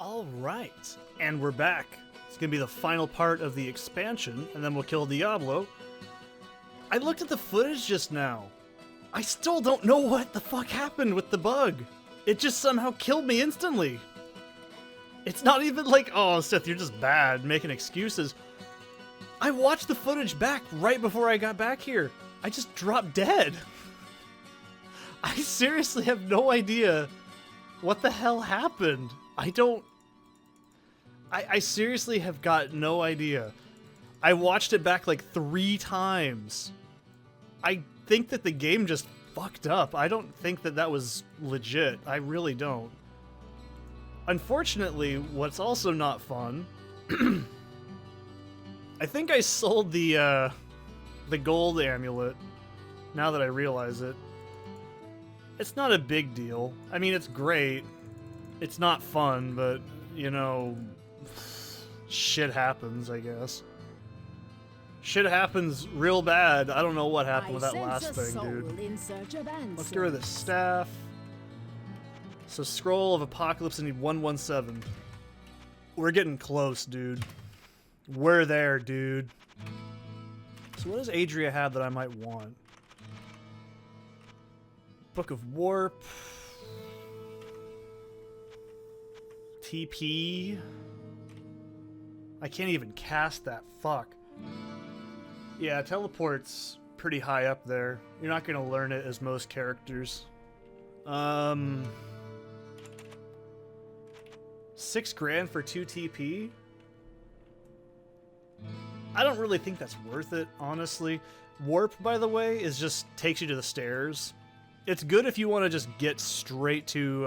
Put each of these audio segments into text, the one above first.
All right, and we're back. It's gonna be the final part of the expansion, and then we'll kill Diablo. I looked at the footage just now. I still don't know what the fuck happened with the bug. It just somehow killed me instantly. It's not even like, oh, Seth, you're just bad, making excuses. I watched the footage back right before I got back here. I just dropped dead. I seriously have no idea what the hell happened. I seriously have got no idea. I watched it back like 3 times. I think that the game just fucked up. I don't think that that was legit. I really don't. Unfortunately, what's also not fun, I think I sold the gold amulet, now that I realize it. It's not a big deal. I mean, it's great. It's not fun, but, you know, shit happens, I guess. Shit happens real bad. I don't know what happened with that last thing, dude. Let's get rid of the staff. So, Scroll of Apocalypse, I need 117. We're getting close, dude. We're there, dude. So what does Adria have that I might want? Book of Warp. TP. I can't even cast that. Fuck. Yeah, teleport's pretty high up there. You're not gonna learn it as most characters. 6 grand for 2 TP? I don't really think that's worth it, honestly. Warp, by the way, is just takes you to the stairs. It's good if you want to just get straight to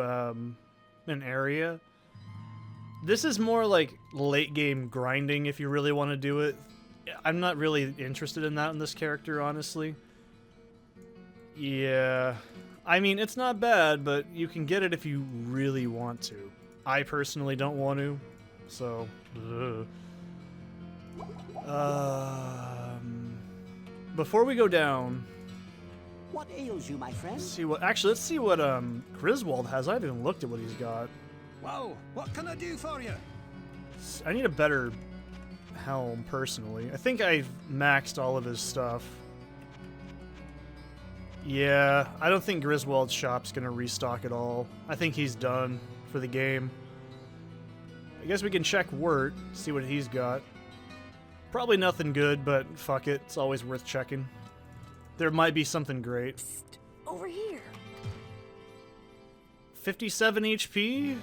an area. This is more like late game grinding if you really want to do it. I'm not really interested in that in this character, honestly. Yeah. I mean, it's not bad, but you can get it if you really want to. I personally don't want to, so... before we go down... What ails you, my friend? Let's see what Griswold has. I haven't even looked at what he's got. Whoa, what can I do for you? I need a better helm, personally. I think I've maxed all of his stuff. Yeah, I don't think Griswold's shop's gonna restock at all. I think he's done for the game. I guess we can check Wirt, see what he's got. Probably nothing good, but fuck it. It's always worth checking. There might be something great. Psst, over here. 57 HP?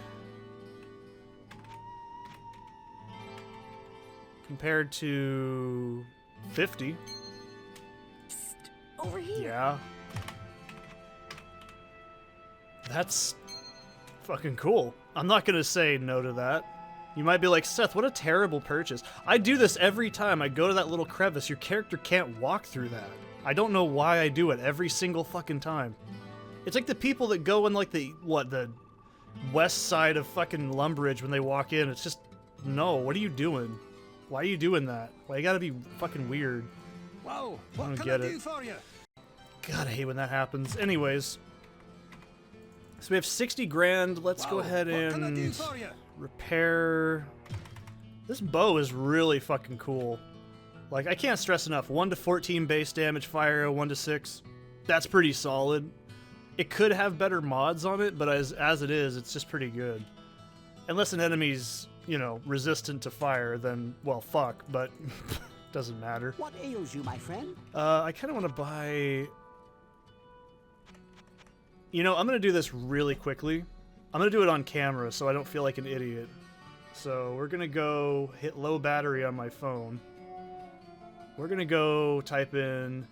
Compared to 50. Psst, over here. Yeah. That's fucking cool. I'm not gonna say no to that. You might be like, Seth, what a terrible purchase. I do this every time I go to that little crevice. Your character can't walk through that. I don't know why I do it every single fucking time. It's like the people that go in like the west side of fucking Lumbridge when they walk in. It's just, no, what are you doing? Why are you doing that? Why you gotta be fucking weird? Whoa, what don't can get I it. do for you? God, I hate when that happens. Anyways. So we have 60 grand. Let's go ahead what can I do and for you? repair. This bow is really fucking cool. Like, I can't stress enough. 1 to 14 base damage, fire arrow, 1 to 6. That's pretty solid. It could have better mods on it, but as it is, it's just pretty good. Unless an enemy's, you know, resistant to fire, then, well, fuck, but doesn't matter. What ails you, my friend? I kind of want to buy... You know, I'm going to do this really quickly. I'm going to do it on camera so I don't feel like an idiot. So we're going to go hit low battery on my phone. We're going to go type in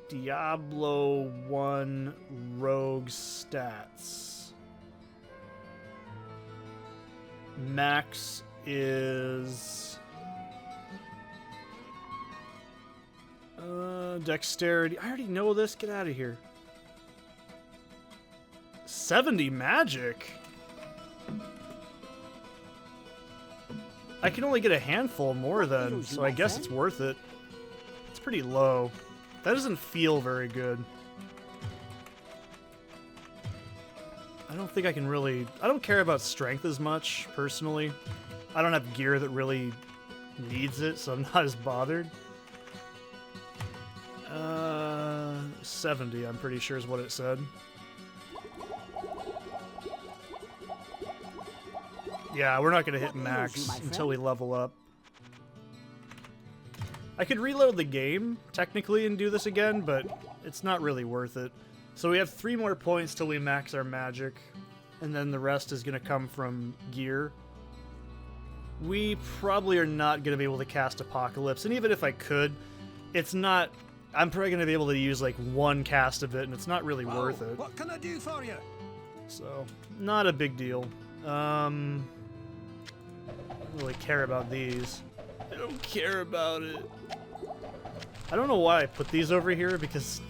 Diablo 1 Rogue Stats. Max is... dexterity. I already know this. Get out of here. 70 magic? I can only get a handful more then, so I guess it's worth it. It's pretty low. That doesn't feel very good. I don't think I can really... I don't care about strength as much, personally. I don't have gear that really needs it, so I'm not as bothered. 70, I'm pretty sure is what it said. Yeah, we're not going to hit max until we level up. I could reload the game, technically, and do this again, but it's not really worth it. So we have 3 more points till we max our magic, and then the rest is going to come from gear. We probably are not going to be able to cast Apocalypse, and even if I could, it's not... I'm probably going to be able to use like 1 cast of it, and it's not really worth it. What can I do for you? So, not a big deal. I don't really care about these. I don't care about it. I don't know why I put these over here, because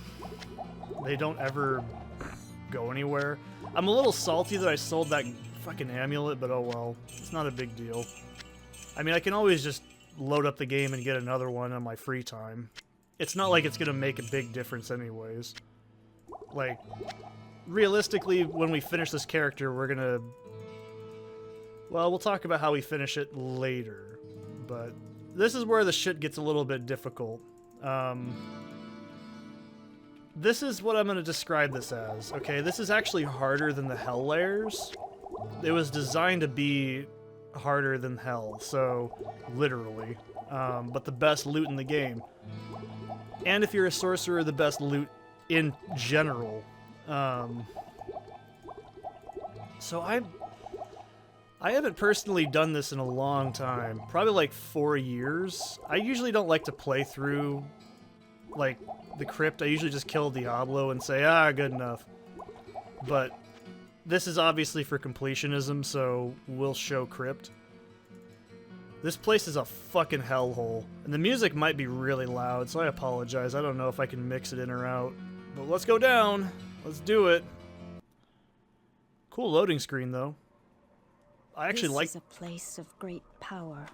they don't ever go anywhere. I'm a little salty that I sold that fucking amulet, but oh well. It's not a big deal. I mean, I can always just load up the game and get another one on my free time. It's not like it's gonna make a big difference anyways. Like, realistically, when we finish this character, we're gonna... Well, we'll talk about how we finish it later. But this is where the shit gets a little bit difficult. This is what I'm gonna describe this as, okay? This is actually harder than the Hell layers. It was designed to be harder than Hell, so literally. But the best loot in the game. And if you're a sorcerer, the best loot in general. So I haven't personally done this in a long time. Probably like 4 years. I usually don't like to play through, like, the Crypt. I usually just kill Diablo and say, ah, good enough. But this is obviously for completionism, so we'll show Crypt. This place is a fucking hellhole. And the music might be really loud, so I apologize. I don't know if I can mix it in or out. But let's go down. Let's do it. Cool loading screen, though. I actually like... This is a place of great power.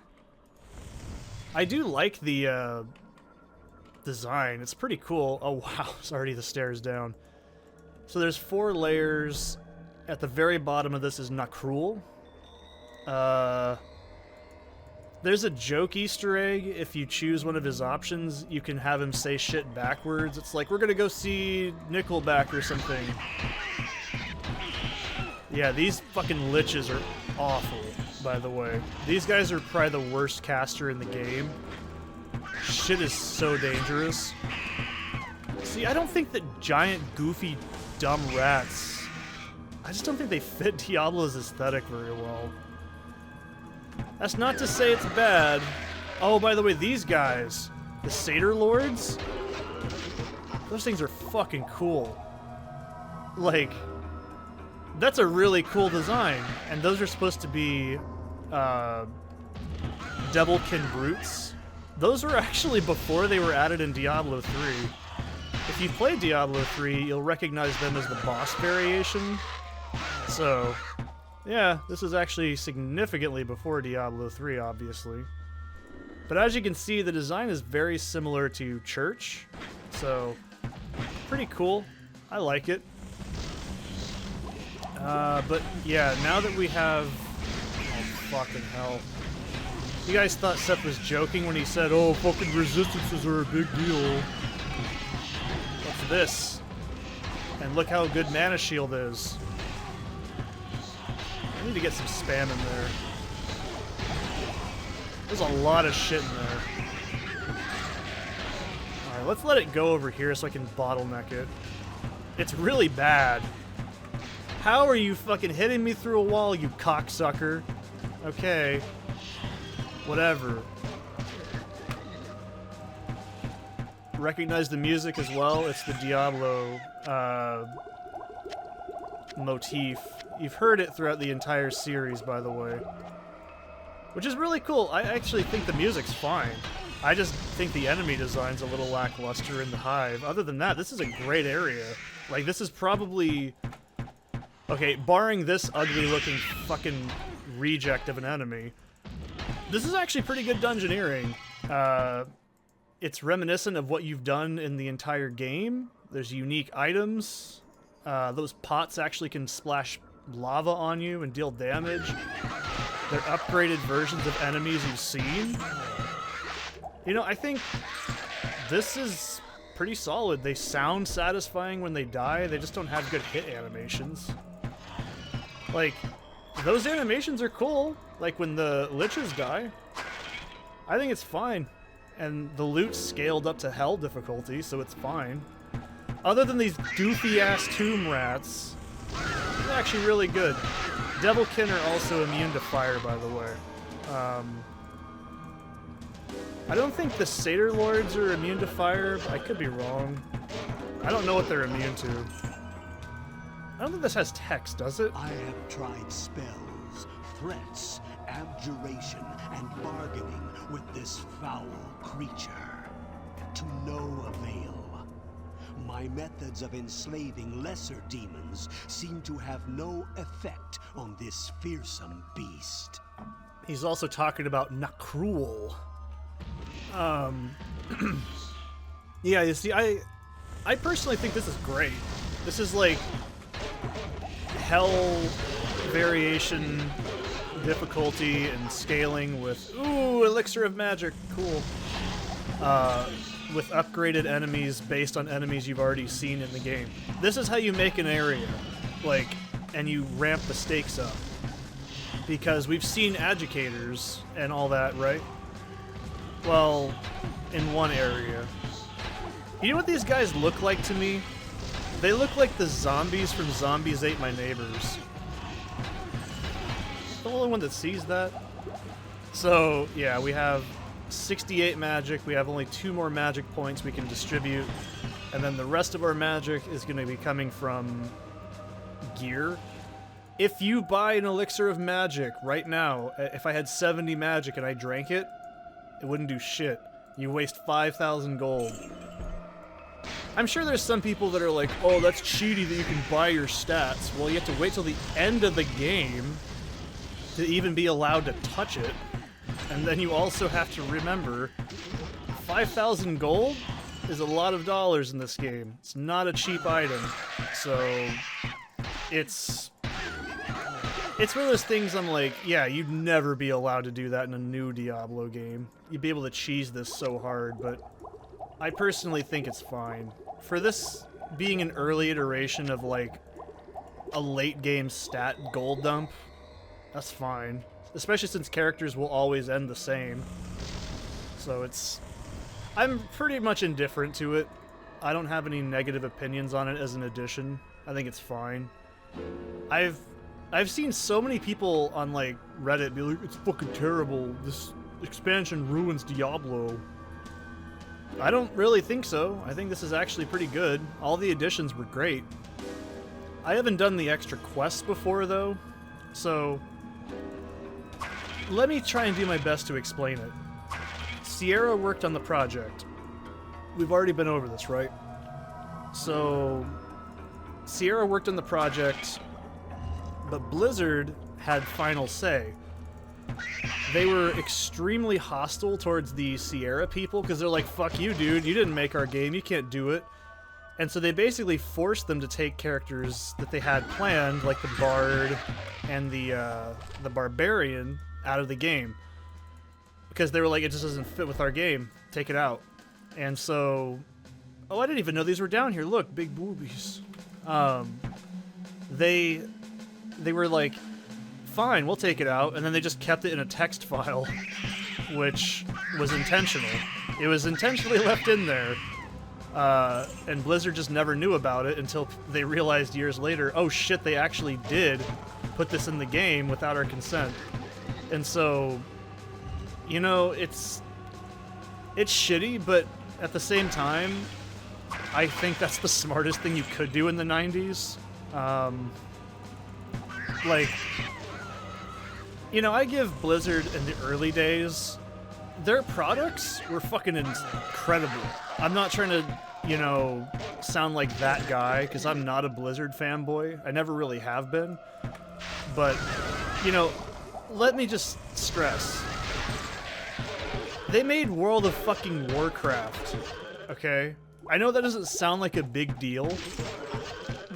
I do like the design. It's pretty cool. Oh, wow. It's already the stairs down. So there's 4 layers. At the very bottom of this is Nakrul. There's a joke Easter egg. If you choose one of his options, you can have him say shit backwards. It's like, we're gonna go see Nickelback or something. Yeah, these fucking liches are awful, by the way. These guys are probably the worst caster in the game. Shit is so dangerous. See, I don't think that giant, goofy, dumb rats... I just don't think they fit Diablo's aesthetic very well. That's not to say it's bad. Oh, by the way, these guys, the Satyr Lords, those things are fucking cool. Like, that's a really cool design. And those are supposed to be Devilkin Brutes. Those were actually before they were added in Diablo 3. If you play Diablo 3, you'll recognize them as the boss variation. So... yeah, this is actually significantly before Diablo 3, obviously. But as you can see, the design is very similar to Church, so pretty cool. I like it. But yeah, now that we have... oh, fucking hell. You guys thought Seth was joking when he said, oh, fucking resistances are a big deal. What's this? And look how good Mana Shield is. I need to get some spam in there. There's a lot of shit in there. Alright, let's let it go over here so I can bottleneck it. It's really bad. How are you fucking hitting me through a wall, you cocksucker? Okay. Whatever. Recognize the music as well? It's the Diablo motif. You've heard it throughout the entire series, by the way. Which is really cool. I actually think the music's fine. I just think the enemy design's a little lackluster in the Hive. Other than that, this is a great area. Like, this is probably... okay, barring this ugly-looking fucking reject of an enemy, this is actually pretty good dungeoneering. It's reminiscent of what you've done in the entire game. There's unique items. Those pots actually can splash lava on you and deal damage. They're upgraded versions of enemies you've seen. You know, I think this is pretty solid. They sound satisfying when they die. They just don't have good hit animations. Like, those animations are cool. Like when the liches die. I think it's fine. And the loot's scaled up to hell difficulty, so it's fine. Other than these goofy-ass tomb rats, it's actually really good. Devilkin are also immune to fire, by the way. I don't think the Satyr Lords are immune to fire, but I could be wrong. I don't know what they're immune to. I don't think this has text, does it? I have tried spells, threats, abjuration, and bargaining with this foul creature. To no avail. My methods of enslaving lesser demons seem to have no effect on this fearsome beast. He's also talking about Nakruel. Yeah, you see, I personally think this is great. This is like hell variation difficulty and scaling with, ooh, Elixir of Magic, cool. With upgraded enemies based on enemies you've already seen in the game. This is how you make an area, like, and you ramp the stakes up. Because we've seen educators and all that, right? Well, in one area. You know what these guys look like to me? They look like the zombies from Zombies Ate My Neighbors. The only one that sees that. So, yeah, we have 68 magic. We have only 2 more magic points we can distribute. And then the rest of our magic is going to be coming from gear. If you buy an elixir of magic right now, if I had 70 magic and I drank it, it wouldn't do shit. You waste 5,000 gold. I'm sure there's some people that are like, oh, that's cheaty that you can buy your stats. Well, you have to wait till the end of the game to even be allowed to touch it. And then you also have to remember, 5,000 gold is a lot of dollars in this game. It's not a cheap item. So, it's one of those things I'm like, yeah, you'd never be allowed to do that in a new Diablo game. You'd be able to cheese this so hard, but I personally think it's fine. For this being an early iteration of, like, a late game stat gold dump, that's fine. Especially since characters will always end the same. So I'm pretty much indifferent to it. I don't have any negative opinions on it as an addition. I think it's fine. I've seen so many people on, like, Reddit be like, it's fucking terrible. This expansion ruins Diablo. I don't really think so. I think this is actually pretty good. All the additions were great. I haven't done the extra quests before, though, so let me try and do my best to explain it. Sierra worked on the project. We've already been over this, right? So, Sierra worked on the project, but Blizzard had final say. They were extremely hostile towards the Sierra people because they're like, fuck you, dude, you didn't make our game, you can't do it. And so they basically forced them to take characters that they had planned, like the Bard and the Barbarian, out of the game. Because they were like, it just doesn't fit with our game, take it out. And so, oh, I didn't even know these were down here, look, big boobies. They were like, fine, we'll take it out, and then they just kept it in a text file, which was intentional. It was intentionally left in there, and Blizzard just never knew about it until they realized years later, oh shit, they actually did put this in the game without our consent. And so, you know, it's shitty, but at the same time, I think that's the smartest thing you could do in the 90s. Like, you know, I give Blizzard in the early days, their products were fucking incredible. I'm not trying to, you know, sound like that guy, because I'm not a Blizzard fanboy. I never really have been. But, you know, let me just stress. They made World of fucking Warcraft, okay? I know that doesn't sound like a big deal,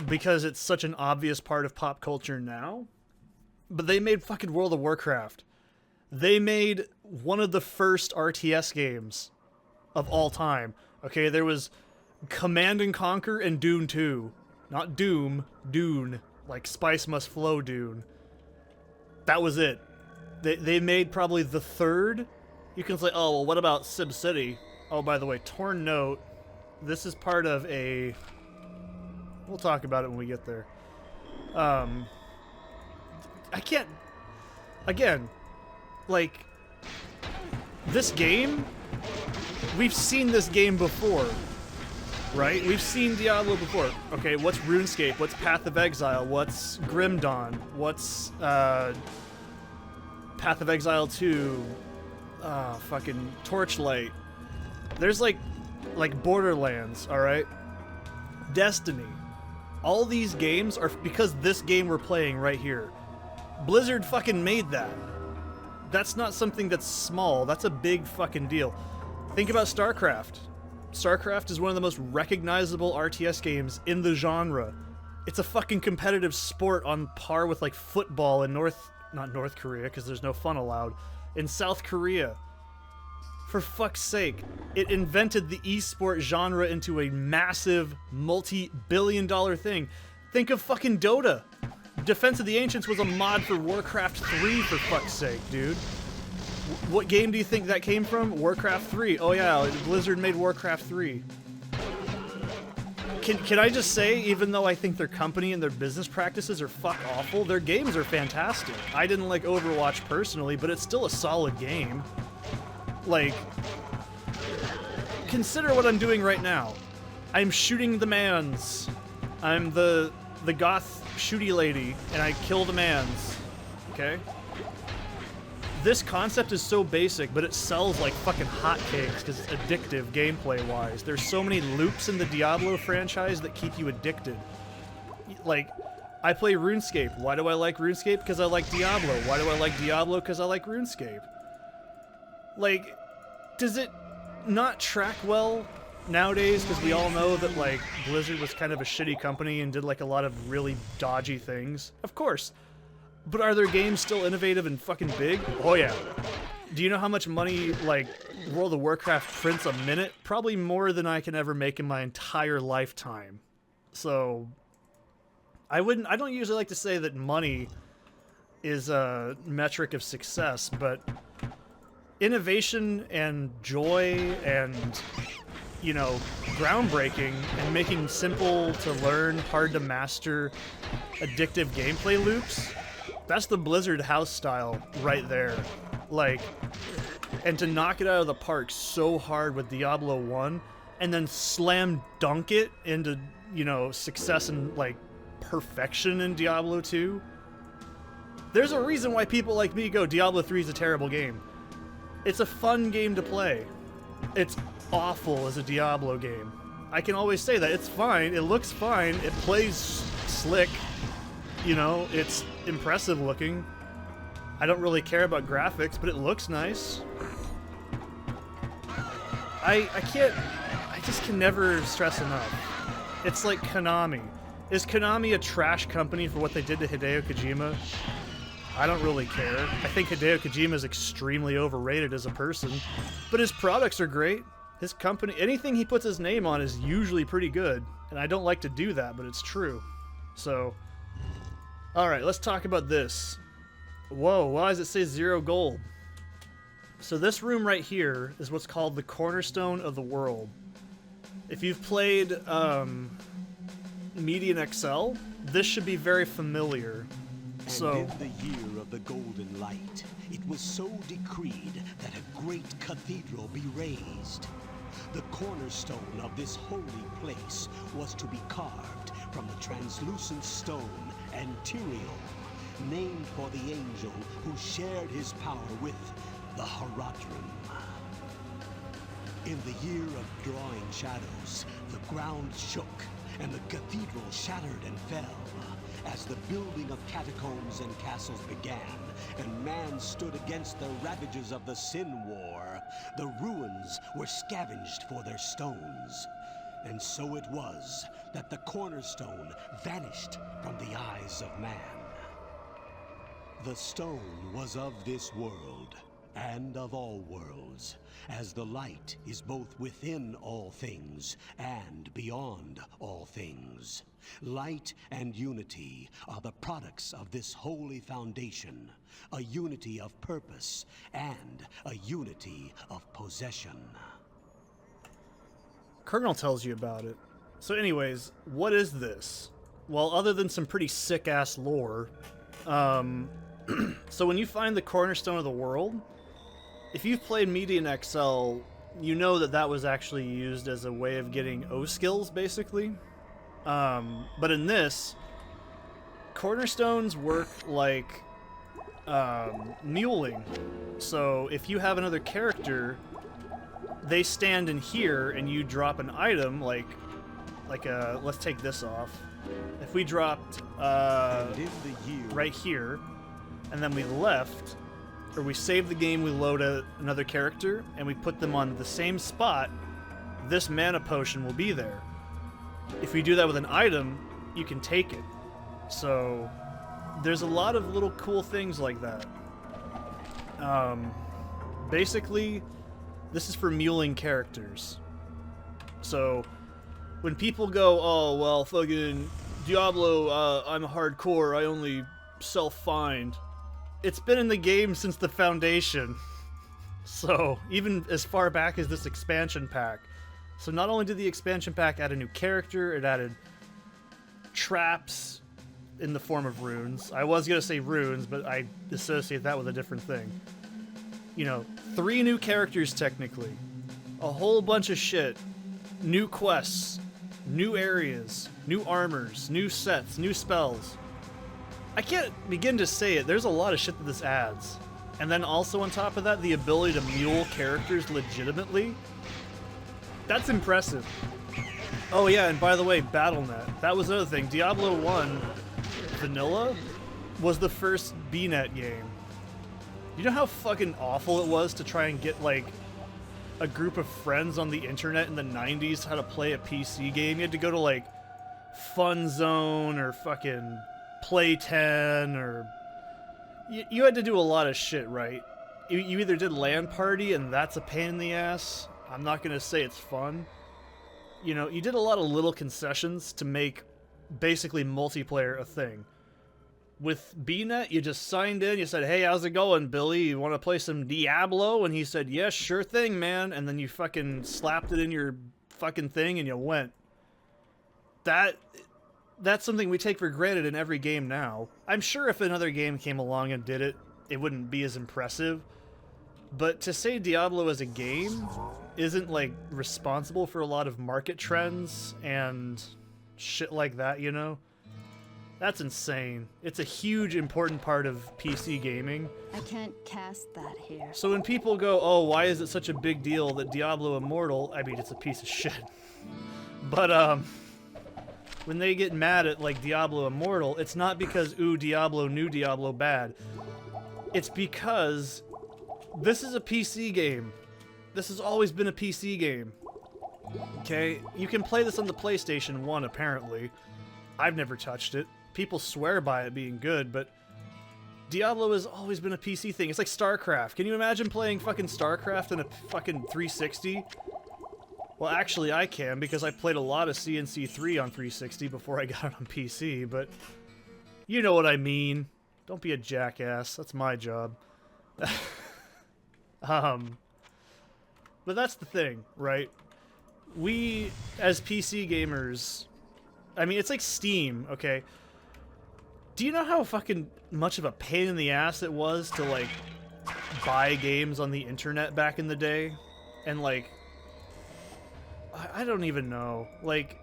because it's such an obvious part of pop culture now. But they made fucking World of Warcraft. They made one of the first RTS games of all time. Okay, there was Command and Conquer and Dune 2. Not Doom, Dune. Like Spice Must Flow Dune. That was it. They made probably the third. You can say, oh, well, what about SimCity? Oh, by the way, Torn Note. This is part of a... We'll talk about it when we get there. I can't... Again, like, this game, we've seen this game before, right? We've seen Diablo before. Okay, what's RuneScape? What's Path of Exile? What's Grim Dawn? What's Path of Exile 2? Fucking Torchlight. There's like Borderlands, alright? Destiny. All these games are because this game we're playing right here. Blizzard fucking made that. That's not something that's small. That's a big fucking deal. Think about StarCraft. StarCraft is one of the most recognizable RTS games in the genre. It's a fucking competitive sport on par with like football in not North Korea, because there's no fun allowed, in South Korea. For fuck's sake, it invented the esport genre into a massive, multi-billion-dollar thing. Think of fucking Dota. Defense of the Ancients was a mod for Warcraft 3, for fuck's sake, dude. What game do you think that came from? Warcraft 3. Oh yeah, Blizzard made Warcraft 3. Can I just say, even though I think their company and their business practices are fuck awful, their games are fantastic. I didn't like Overwatch personally, but it's still a solid game. Like, consider what I'm doing right now. I'm shooting the mans. I'm the goth shooty lady, and I kill the mans. Okay? This concept is so basic, but it sells like fucking hotcakes because it's addictive gameplay-wise. There's so many loops in the Diablo franchise that keep you addicted. Like, I play RuneScape. Why do I like RuneScape? Because I like Diablo. Why do I like Diablo? Because I like RuneScape. Like, does it not track well nowadays? Because we all know that, like, Blizzard was kind of a shitty company and did, like, a lot of really dodgy things. Of course. But are their games still innovative and fucking big? Oh, yeah. Do you know how much money, like, World of Warcraft prints a minute? Probably more than I can ever make in my entire lifetime. So, I don't usually like to say that money is a metric of success, but innovation and joy and, you know, groundbreaking and making simple to learn, hard to master, addictive gameplay loops, that's the Blizzard house style right there. Like, and to knock it out of the park so hard with Diablo 1 and then slam dunk it into, you know, success and, like, perfection in Diablo 2. There's a reason why people like me go, Diablo 3 is a terrible game. It's a fun game to play. It's awful as a Diablo game. I can always say that. It's fine. It looks fine. It plays slick. You know, it's impressive looking. I don't really care about graphics, but it looks nice. I just can never stress enough. It's like Konami. Is Konami a trash company for what they did to Hideo Kojima? I don't really care. I think Hideo Kojima is extremely overrated as a person, but his products are great. His company, anything he puts his name on is usually pretty good, and I don't like to do that, but it's true. So, alright, let's talk about this. Whoa, why does it say 0 gold? So this room right here is what's called the cornerstone of the world. If you've played Median XL, this should be very familiar. And in the year of the golden light, it was so decreed that a great cathedral be raised. The cornerstone of this holy place was to be carved from the translucent stone Antirial, named for the angel who shared his power with the Haradrim. In the year of drawing shadows, the ground shook, and the cathedral shattered and fell. As the building of catacombs and castles began, and man stood against the ravages of the Sin War, the ruins were scavenged for their stones. And so it was that the cornerstone vanished from the eyes of man. The stone was of this world, and of all worlds, as the light is both within all things and beyond all things. Light and unity are the products of this holy foundation, a unity of purpose and a unity of possession. Colonel tells you about it. So anyways, what is this? Well, other than some pretty sick-ass lore, so when you find the cornerstone of the world, if you've played Media in XL, you know that that was actually used as a way of getting O skills, basically. But in this, cornerstones work like muling. So if you have another character, they stand in here and you drop an item like let's take this off. If we dropped right here and then we left, or we save the game, we load another character and we put them on the same spot, this mana potion will be there. If we do that with an item, you can take it. So there's a lot of little cool things like that. Basically, this is for muling characters. So when people go, oh, well, fucking Diablo, I'm a hardcore, I only self-find. It's been in the game since the Foundation. So even as far back as this expansion pack. So not only did the expansion pack add a new character, it added traps in the form of runes. I was going to say runes, but I associate that with a different thing. You know, 3 new characters technically. A whole bunch of shit. New quests. New areas. New armors. New sets. New spells. I can't begin to say it. There's a lot of shit that this adds. And then also on top of that, the ability to mule characters legitimately. That's impressive. Oh yeah, and by the way, BattleNet. That was another thing. Diablo 1 Vanilla was the first BNet game. You know how fucking awful it was to try and get, like, a group of friends on the internet in the 90s how to play a PC game? You had to go to, like, Fun Zone or fucking Play 10 or... You had to do a lot of shit, right? You either did LAN Party, and that's a pain in the ass. I'm not going to say it's fun. You know, you did a lot of little concessions to make basically multiplayer a thing. With BNet, you just signed in, you said, hey, how's it going, Billy? You want to play some Diablo? And he said, yes, sure thing, man. And then you fucking slapped it in your fucking thing and you went. That's something we take for granted in every game now. I'm sure if another game came along and did it, it wouldn't be as impressive. But to say Diablo as a game isn't, like, responsible for a lot of market trends and shit like that, you know? That's insane. It's a huge, important part of PC gaming. I can't cast that here. So when people go, oh, why is it such a big deal that Diablo Immortal... I mean, it's a piece of shit. But, when they get mad at, like, Diablo Immortal, it's not because, ooh, Diablo, new Diablo, bad. It's because this is a PC game. This has always been a PC game. Okay? You can play this on the PlayStation 1, apparently. I've never touched it. People swear by it being good, but Diablo has always been a PC thing. It's like StarCraft. Can you imagine playing fucking StarCraft in a fucking 360? Well, actually, I can, because I played a lot of CNC3 on 360 before I got it on PC, but you know what I mean. Don't be a jackass. That's my job. But that's the thing, right? We, as PC gamers... I mean, it's like Steam, okay? Do you know how fucking much of a pain in the ass it was to, like, buy games on the internet back in the day? And, like... I don't even know. Like,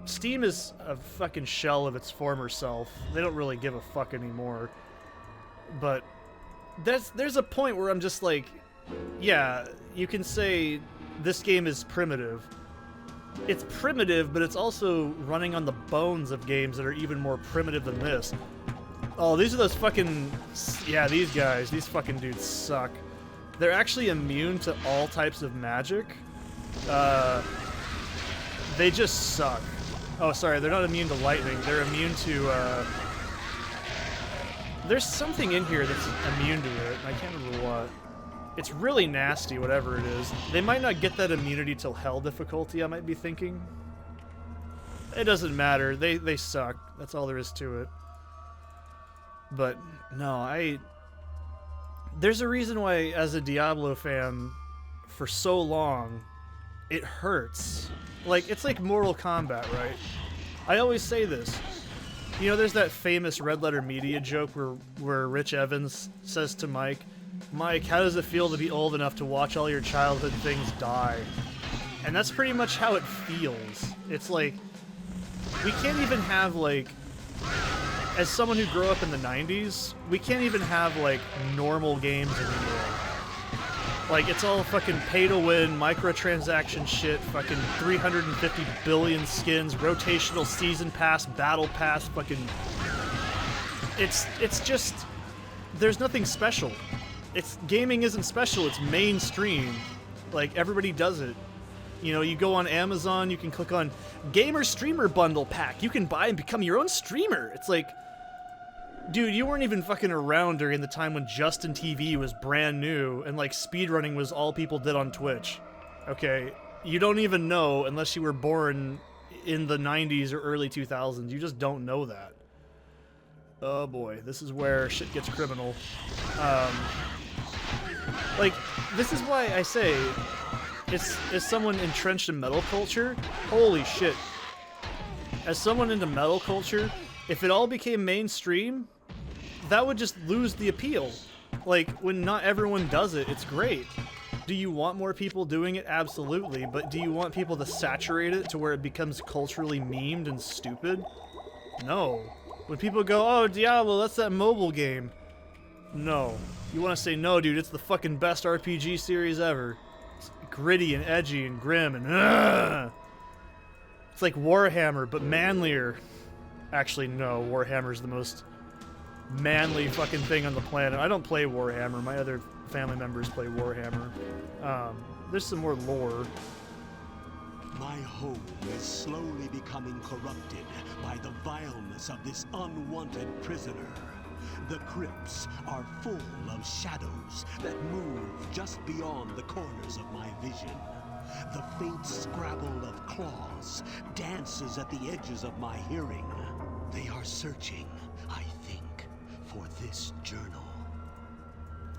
Steam is a fucking shell of its former self. They don't really give a fuck anymore. But there's a point where I'm just like, yeah, you can say this game is primitive. It's primitive, but it's also running on the bones of games that are even more primitive than this. Oh, these are those fucking... Yeah, these guys. These fucking dudes suck. They're actually immune to all types of magic. They just suck. Oh, sorry, they're not immune to lightning. They're immune to, There's something in here that's immune to it, and I can't remember what. It's really nasty, whatever it is. They might not get that immunity till hell difficulty, I might be thinking. It doesn't matter. They suck. That's all there is to it. But, no, there's a reason why, as a Diablo fan, for so long, it hurts. Like, it's like Mortal Kombat, right? I always say this. You know, there's that famous Red Letter Media joke where Rich Evans says to Mike, "Mike, how does it feel to be old enough to watch all your childhood things die?" And that's pretty much how it feels. It's like, we can't even have, like, as someone who grew up in the 90s, we can't even have, like, normal games anymore. Like, it's all fucking pay-to-win, microtransaction shit, fucking 350 billion skins, rotational season pass, battle pass, fucking... It's just... There's nothing special. Gaming isn't special, it's mainstream. Like, everybody does it. You know, you go on Amazon, you can click on Gamer Streamer Bundle Pack. You can buy and become your own streamer. It's like... Dude, you weren't even fucking around during the time when Justin TV was brand new and, like, speedrunning was all people did on Twitch. Okay? You don't even know unless you were born in the 90s or early 2000s. You just don't know that. Oh boy, this is where shit gets criminal. Like, this is why I say, as someone entrenched in metal culture, holy shit. As someone into metal culture, if it all became mainstream, that would just lose the appeal. Like, when not everyone does it, it's great. Do you want more people doing it? Absolutely. But do you want people to saturate it to where it becomes culturally memed and stupid? No. When people go, "Oh, Diablo, that's that mobile game." No. You want to say, "No, dude, it's the fucking best RPG series ever. It's gritty and edgy and grim and It's like Warhammer, but manlier." Actually, no, Warhammer's the most manly fucking thing on the planet. I don't play Warhammer. My other family members play Warhammer. There's some more lore. My home is slowly becoming corrupted by the vileness of this unwanted prisoner. The crypts are full of shadows that move just beyond the corners of my vision. The faint scrabble of claws dances at the edges of my hearing. They are searching, I think, for this journal.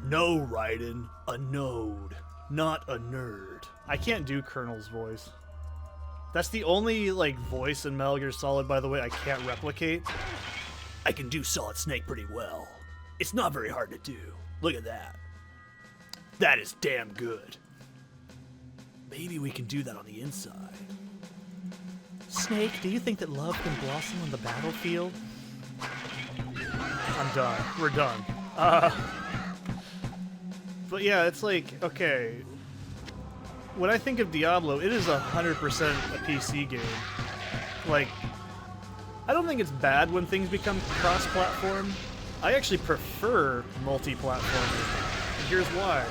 No, Raiden, a node, not a nerd. I can't do Colonel's voice. That's the only, like, voice in Metal Gear Solid, by the way, I can't replicate. I can do Solid Snake pretty well. It's not very hard to do. Look at that. That is damn good. Maybe we can do that on the inside. Snake, do you think that love can blossom on the battlefield? I'm done. We're done. But yeah, it's like, okay. When I think of Diablo, it is 100% a PC game. Like, I don't think it's bad when things become cross-platform. I actually prefer multi-platforming. And here's why.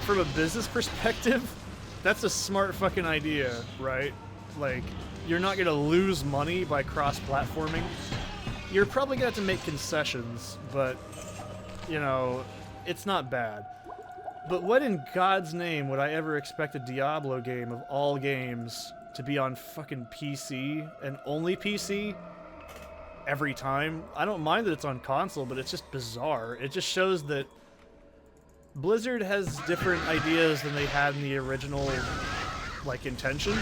From a business perspective, that's a smart fucking idea, right? Like, you're not gonna lose money by cross-platforming. You're probably gonna have to make concessions, but, you know, it's not bad. But what in God's name would I ever expect a Diablo game of all games to be on fucking PC, and only PC, every time? I don't mind that it's on console, but it's just bizarre. It just shows that Blizzard has different ideas than they had in the original, like, intention,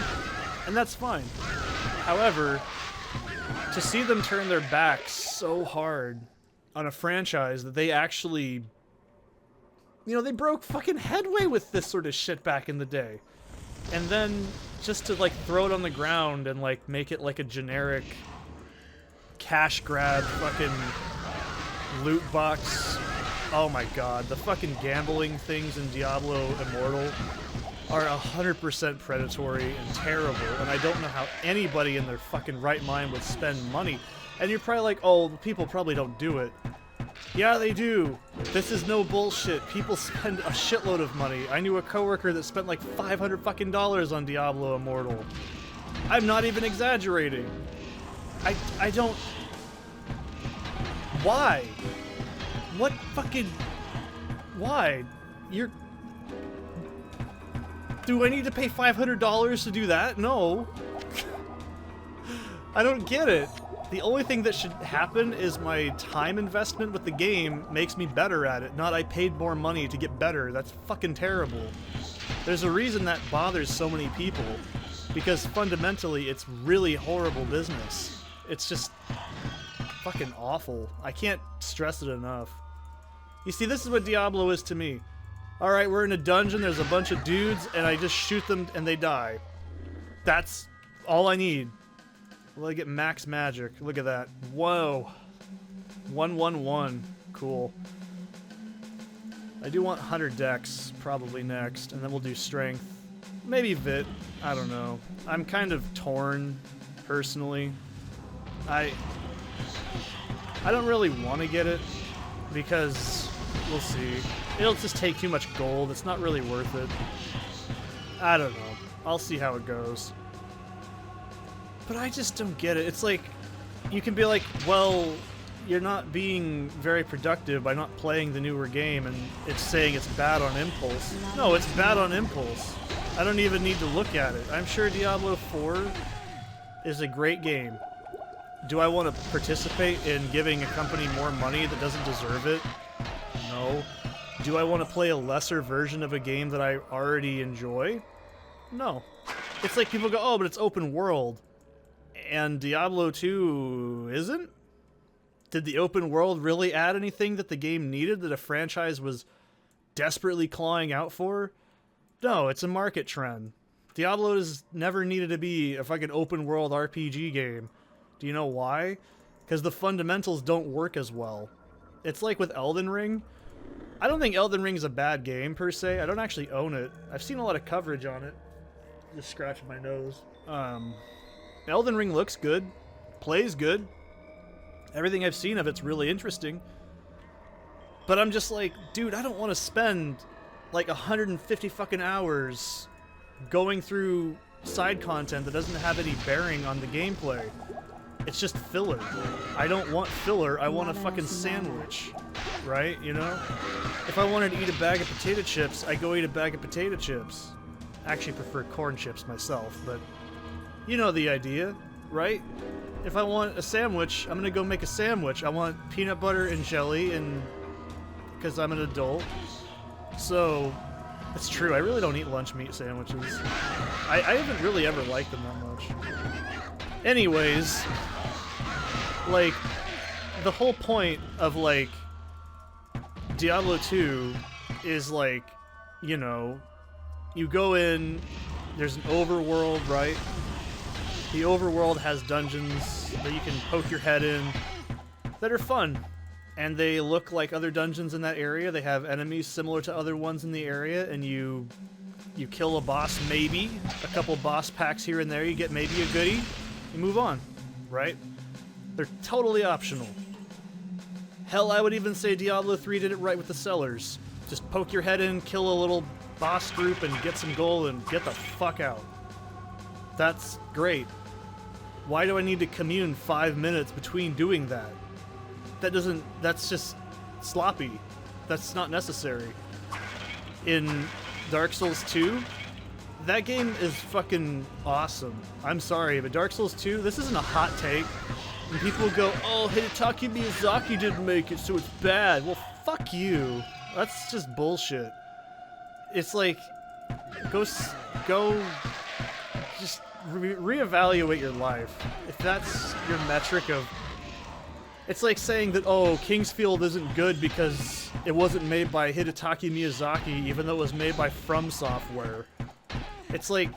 and that's fine. However, to see them turn their backs so hard on a franchise that they actually, you know, they broke fucking headway with this sort of shit back in the day. And then just to, like, throw it on the ground and, like, make it like a generic cash grab fucking loot box. Oh my god, the fucking gambling things in Diablo Immortal are 100% predatory and terrible, and I don't know how anybody in their fucking right mind would spend money. And you're probably like, oh, people probably don't do it. Yeah, they do. This is no bullshit. People spend a shitload of money. I knew a coworker that spent like $500 fucking on Diablo Immortal. I'm not even exaggerating. I don't... Why? What fucking... Why? You're... Do I need to pay $500 to do that? No. I don't get it. The only thing that should happen is my time investment with the game makes me better at it, not I paid more money to get better. That's fucking terrible. There's a reason that bothers so many people, because fundamentally it's really horrible business. It's just fucking awful. I can't stress it enough. You see, this is what Diablo is to me. Alright, we're in a dungeon, there's a bunch of dudes, and I just shoot them and they die. That's all I need. Will I get max magic? Look at that. Whoa. 111. Cool. I do want Hunter Dex probably next, and then we'll do Strength. Maybe Vit. I don't know. I'm kind of torn, personally. I don't really want to get it, because we'll see. It'll just take too much gold. It's not really worth it. I don't know. I'll see how it goes. But I just don't get it. It's like, you can be like, well, you're not being very productive by not playing the newer game, and it's saying it's bad on impulse. No, it's bad on impulse. I don't even need to look at it. I'm sure Diablo 4 is a great game. Do I want to participate in giving a company more money that doesn't deserve it? No. Do I want to play a lesser version of a game that I already enjoy? No. It's like people go, oh, but it's open world. And Diablo 2 isn't? Did the open world really add anything that the game needed, that a franchise was desperately clawing out for? No, it's a market trend. Diablo has never needed to be a fucking open world RPG game. Do you know why? Because the fundamentals don't work as well. It's like with Elden Ring. I don't think Elden Ring is a bad game, per se. I don't actually own it. I've seen a lot of coverage on it. Just scratching my nose. Elden Ring looks good. Plays good. Everything I've seen of it's really interesting. But I'm just like, dude, I don't want to spend like 150 fucking hours going through side content that doesn't have any bearing on the gameplay. It's just filler. I don't want filler, I want a fucking sandwich. Right? You know? If I wanted to eat a bag of potato chips, I go eat a bag of potato chips. I actually prefer corn chips myself, but you know the idea, right? If I want a sandwich, I'm gonna go make a sandwich. I want peanut butter and jelly, and because I'm an adult. So, it's true, I really don't eat lunch meat sandwiches. I haven't really ever liked them that much. Anyways, like, the whole point of, like, Diablo 2 is, like, you know, you go in, there's an overworld, right? The overworld has dungeons that you can poke your head in that are fun. And they look like other dungeons in that area. They have enemies similar to other ones in the area, and you kill a boss, maybe. A couple boss packs here and there, you get maybe a goodie. You move on, right? They're totally optional. Hell, I would even say Diablo 3 did it right with the sellers. Just poke your head in, kill a little boss group, and get some gold, and get the fuck out. That's great. Why do I need to commune 5 minutes between doing that? That's just sloppy. That's not necessary. In Dark Souls 2, that game is fucking awesome. I'm sorry, but Dark Souls 2, this isn't a hot take. And people go, oh, Hidetaki Miyazaki didn't make it, so it's bad. Well, fuck you. That's just bullshit. It's like, go just reevaluate your life. If that's your metric of... It's like saying that, oh, Kingsfield isn't good because it wasn't made by Hidetaki Miyazaki, even though it was made by From Software. It's like,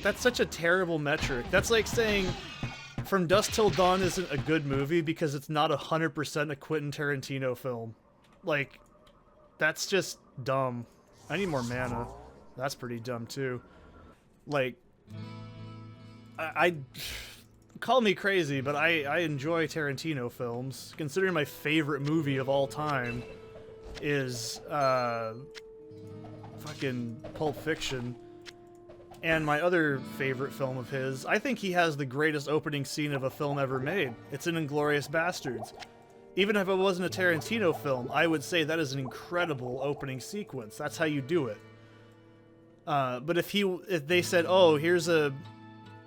that's such a terrible metric. That's like saying From Dusk Till Dawn isn't a good movie because it's not 100% a Quentin Tarantino film. Like, that's just dumb. I need more mana. That's pretty dumb, too. Like, call me crazy, but I enjoy Tarantino films. Considering my favorite movie of all time is fucking Pulp Fiction. And my other favorite film of his, I think he has the greatest opening scene of a film ever made. It's in Inglourious Bastards. Even if it wasn't a Tarantino film, I would say that is an incredible opening sequence. That's how you do it. But if they said, oh, here's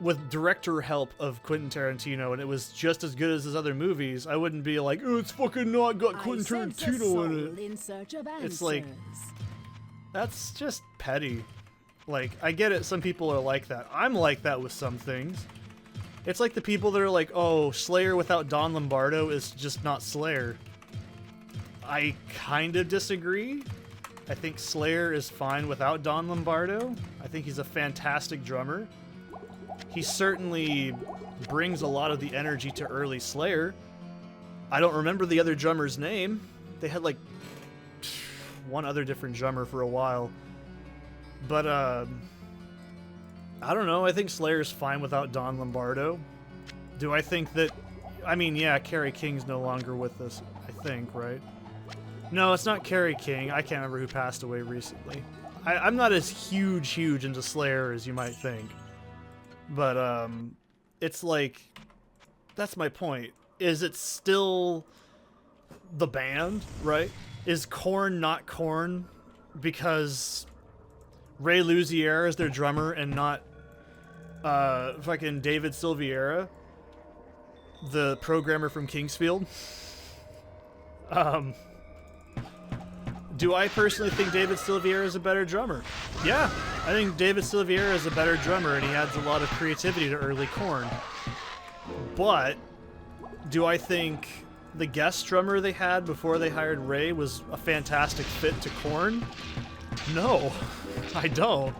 with director help of Quentin Tarantino, and it was just as good as his other movies, I wouldn't be like, oh, it's fucking not got Quentin Tarantino in it. In search of It's like, that's just petty. Like, I get it, some people are like that. I'm like that with some things. It's like the people that are like, oh, Slayer without Don Lombardo is just not Slayer. I kind of disagree. I think Slayer is fine without Don Lombardo. I think he's a fantastic drummer. He certainly brings a lot of the energy to early Slayer. I don't remember the other drummer's name. They had like one other different drummer for a while. But, I don't know. I think Slayer's fine without Don Lombardo. Do I think that... I mean, yeah, Kerry King's no longer with us, I think, right? No, it's not Kerry King. I can't remember who passed away recently. I'm not as huge into Slayer as you might think. But, it's like... That's my point. Is it still the band, right? Is Korn not Korn because... Ray Luzier is their drummer and not fucking David Silveira, the programmer from Kingsfield. Do I personally think David Silveira is a better drummer? Yeah, I think David Silveira is a better drummer and he adds a lot of creativity to early Korn. But do I think the guest drummer they had before they hired Ray was a fantastic fit to Korn? No, I don't.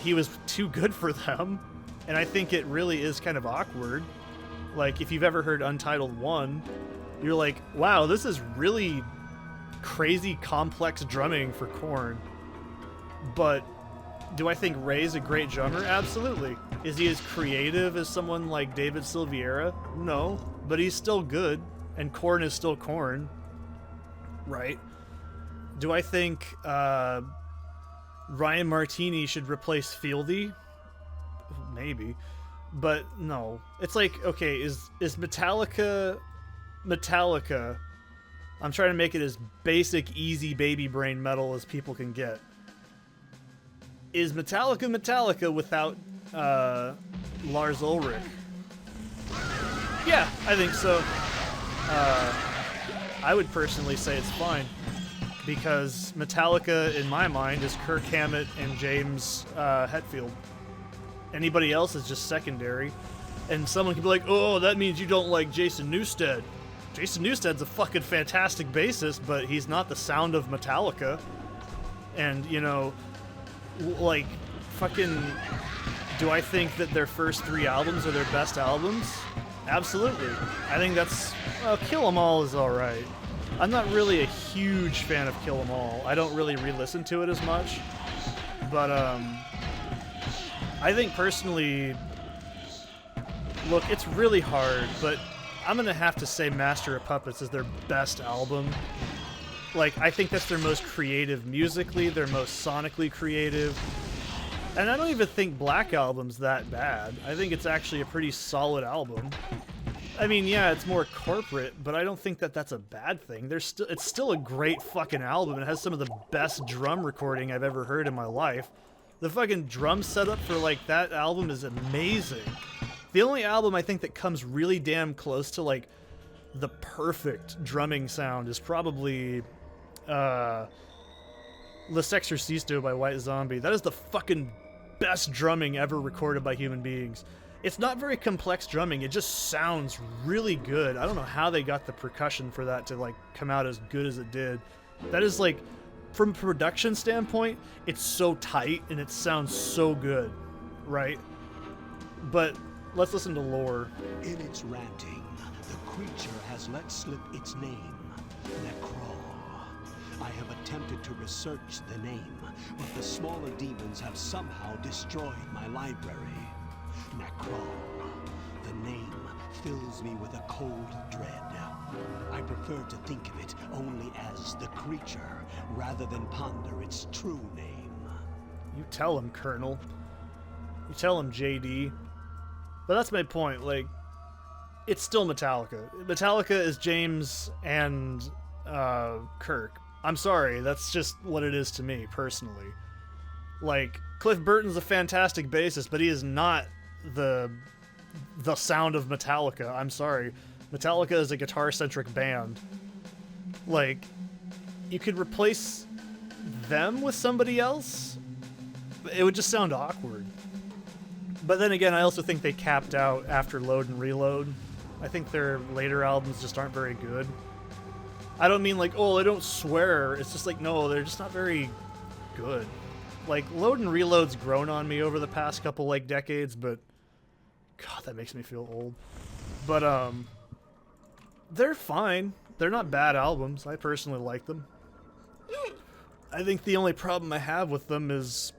He was too good for them, and I think it really is kind of awkward. Like, if you've ever heard Untitled 1, you're like, wow, this is really crazy complex drumming for Korn. But do I think Ray's a great drummer? Absolutely. Is he as creative as someone like David Silveira? No, but he's still good, and Korn is still Korn, right? Do I think Ryan Martini should replace Fieldy? Maybe. But no. It's like, okay, is Metallica... I'm trying to make it as basic, easy baby brain metal as people can get. Is Metallica without Lars Ulrich? Yeah, I think so. I would personally say it's fine. Because Metallica, in my mind, is Kirk Hammett and James Hetfield. Anybody else is just secondary. And someone could be like, oh, that means you don't like Jason Newsted. Jason Newsted's a fucking fantastic bassist, but he's not the sound of Metallica. And, you know, like, fucking... Do I think that their first 3 albums are their best albums? Absolutely. I think that's... Well, Kill 'Em All is alright. I'm not really a huge fan of Kill 'Em All. I don't really re-listen to it as much. But, I think personally... Look, it's really hard, but I'm gonna have to say Master of Puppets is their best album. Like, I think that's their most creative musically, their most sonically creative. And I don't even think Black Album's that bad. I think it's actually a pretty solid album. I mean, yeah, it's more corporate, but I don't think that that's a bad thing. It's still a great fucking album. It has some of the best drum recording I've ever heard in my life. The fucking drum setup for, like, that album is amazing. The only album I think that comes really damn close to, like, the perfect drumming sound is probably, Les Exorcisto by White Zombie. That is the fucking best drumming ever recorded by human beings. It's not very complex drumming. It just sounds really good. I don't know how they got the percussion for that to, like, come out as good as it did. That is, like, from a production standpoint, it's so tight and it sounds so good, right? But let's listen to lore. In its ranting, the creature has let slip its name, Necraw. I have attempted to research the name, but the smaller demons have somehow destroyed my library. Necraw, the name fills me with a cold dread. I prefer to think of it only as the creature, rather than ponder its true name. You tell him, Colonel. You tell him, JD. But that's my point, like, it's still Metallica. Metallica is James and Kirk. I'm sorry, that's just what it is to me, personally. Like, Cliff Burton's a fantastic bassist, but he is not the sound of Metallica. I'm sorry. Metallica is a guitar-centric band. Like, you could replace them with somebody else? It would just sound awkward. But then again, I also think they capped out after Load and Reload. I think their later albums just aren't very good. I don't mean like, oh, they don't swear. It's just like, no, they're just not very good. Like, Load and Reload's grown on me over the past couple, like, decades, but God, that makes me feel old. But, they're fine. They're not bad albums. I personally like them. I think the only problem I have with them is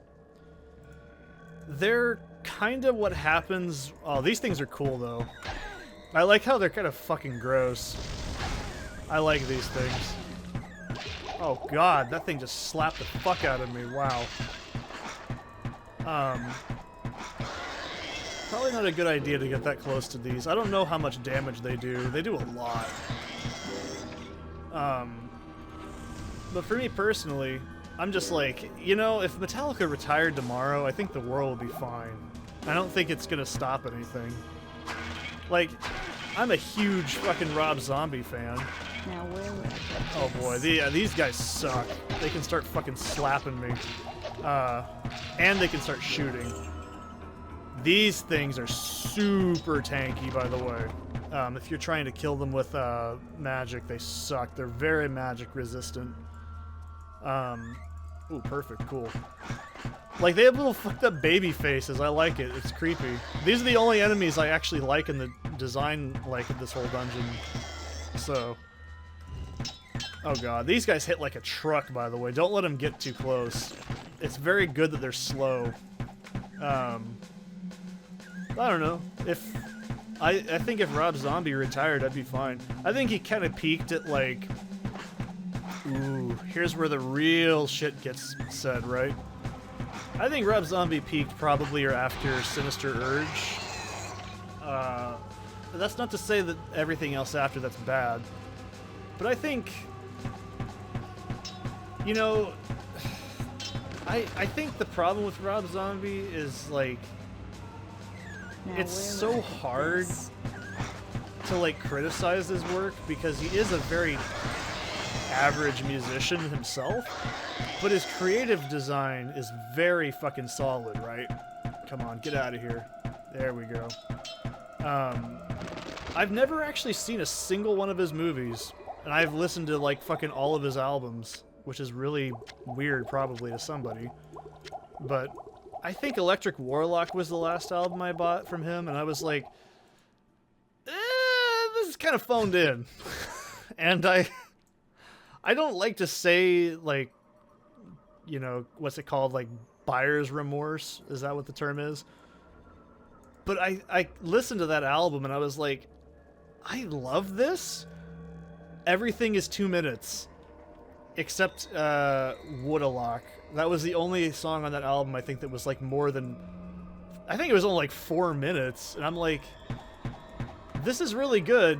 they're kind of what happens... Oh, these things are cool, though. I like how they're kind of fucking gross. I like these things. Oh, God, that thing just slapped the fuck out of me. Wow. Probably not a good idea to get that close to these. I don't know how much damage they do. They do a lot. But for me personally, I'm just like, you know, if Metallica retired tomorrow, I think the world would be fine. I don't think it's gonna stop anything. Like, I'm a huge fucking Rob Zombie fan. Now where would I put Oh boy, these guys suck. They can start fucking slapping me. And they can start shooting. These things are super tanky, by the way. If you're trying to kill them with magic, they suck. They're very magic resistant. Ooh, perfect, cool. Like, they have little fucked up baby faces. I like it. It's creepy. These are the only enemies I actually like in the design, like, of this whole dungeon. So... Oh god, these guys hit like a truck, by the way. Don't let them get too close. It's very good that they're slow. I don't know. I think if Rob Zombie retired, I'd be fine. I think he kind of peaked at like... Ooh, here's where the real shit gets said, right? I think Rob Zombie peaked probably or after Sinister Urge. That's not to say that everything else after that's bad. But I think... You know, I think the problem with Rob Zombie is, like, Now it's where so would I put hard this? to, like, criticize his work because he is a very average musician himself, but his creative design is very fucking solid, right? Come on, get out of here. There we go. I've never actually seen a single one of his movies, and I've listened to, like, fucking all of his albums, which is really weird probably to somebody. But I think Electric Warlock was the last album I bought from him, and I was like, this is kind of phoned in. And I don't like to say, like, you know, what's it called, like, buyer's remorse? Is that what the term is? But I listened to that album, and I was like, I love this. Everything is 2 minutes. Except Woodalock. That was the only song on that album I think that was like more than... I think it was only like 4 minutes. And I'm like, this is really good.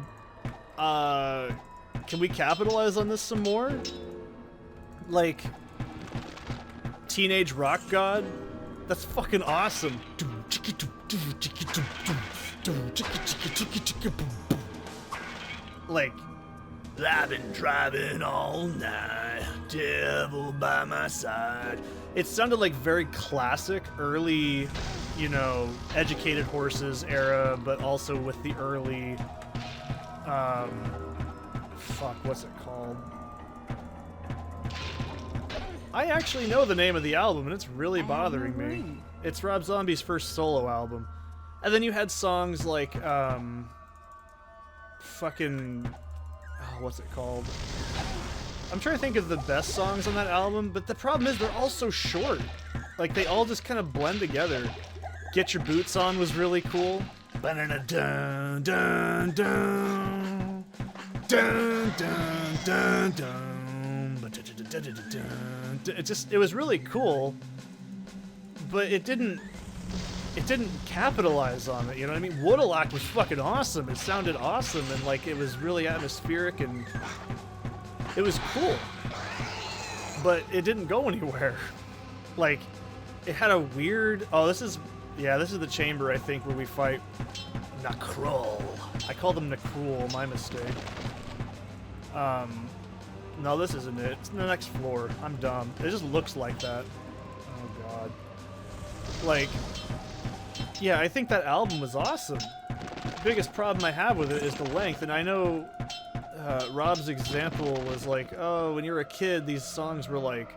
Can we capitalize on this some more? Like, Teenage Rock God? That's fucking awesome. Like... I've been driving all night, devil by my side. It sounded like very classic, early, you know, Educated Horses era, but also with the early, fuck, what's it called? I actually know the name of the album, and it's really bothering me. It's Rob Zombie's first solo album. And then you had songs like, fucking... Oh, what's it called? I'm trying to think of the best songs on that album, but the problem is they're all so short. Like, they all just kind of blend together. Get Your Boots On was really cool. Dun, dun, dun. Dun, dun, dun, dun. It was really cool, but it didn't capitalize on it, you know what I mean? Woodalak was fucking awesome. It sounded awesome, and like it was really atmospheric, and it was cool. But it didn't go anywhere. Like, it had a weird... Oh, this is the chamber, I think, where we fight Nakrul. I called him Nakrul, my mistake. No, this isn't it. It's the next floor. I'm dumb. It just looks like that. Oh, God. Like, yeah, I think that album was awesome. The biggest problem I have with it is the length, and I know Rob's example was like, oh, when you were a kid, these songs were like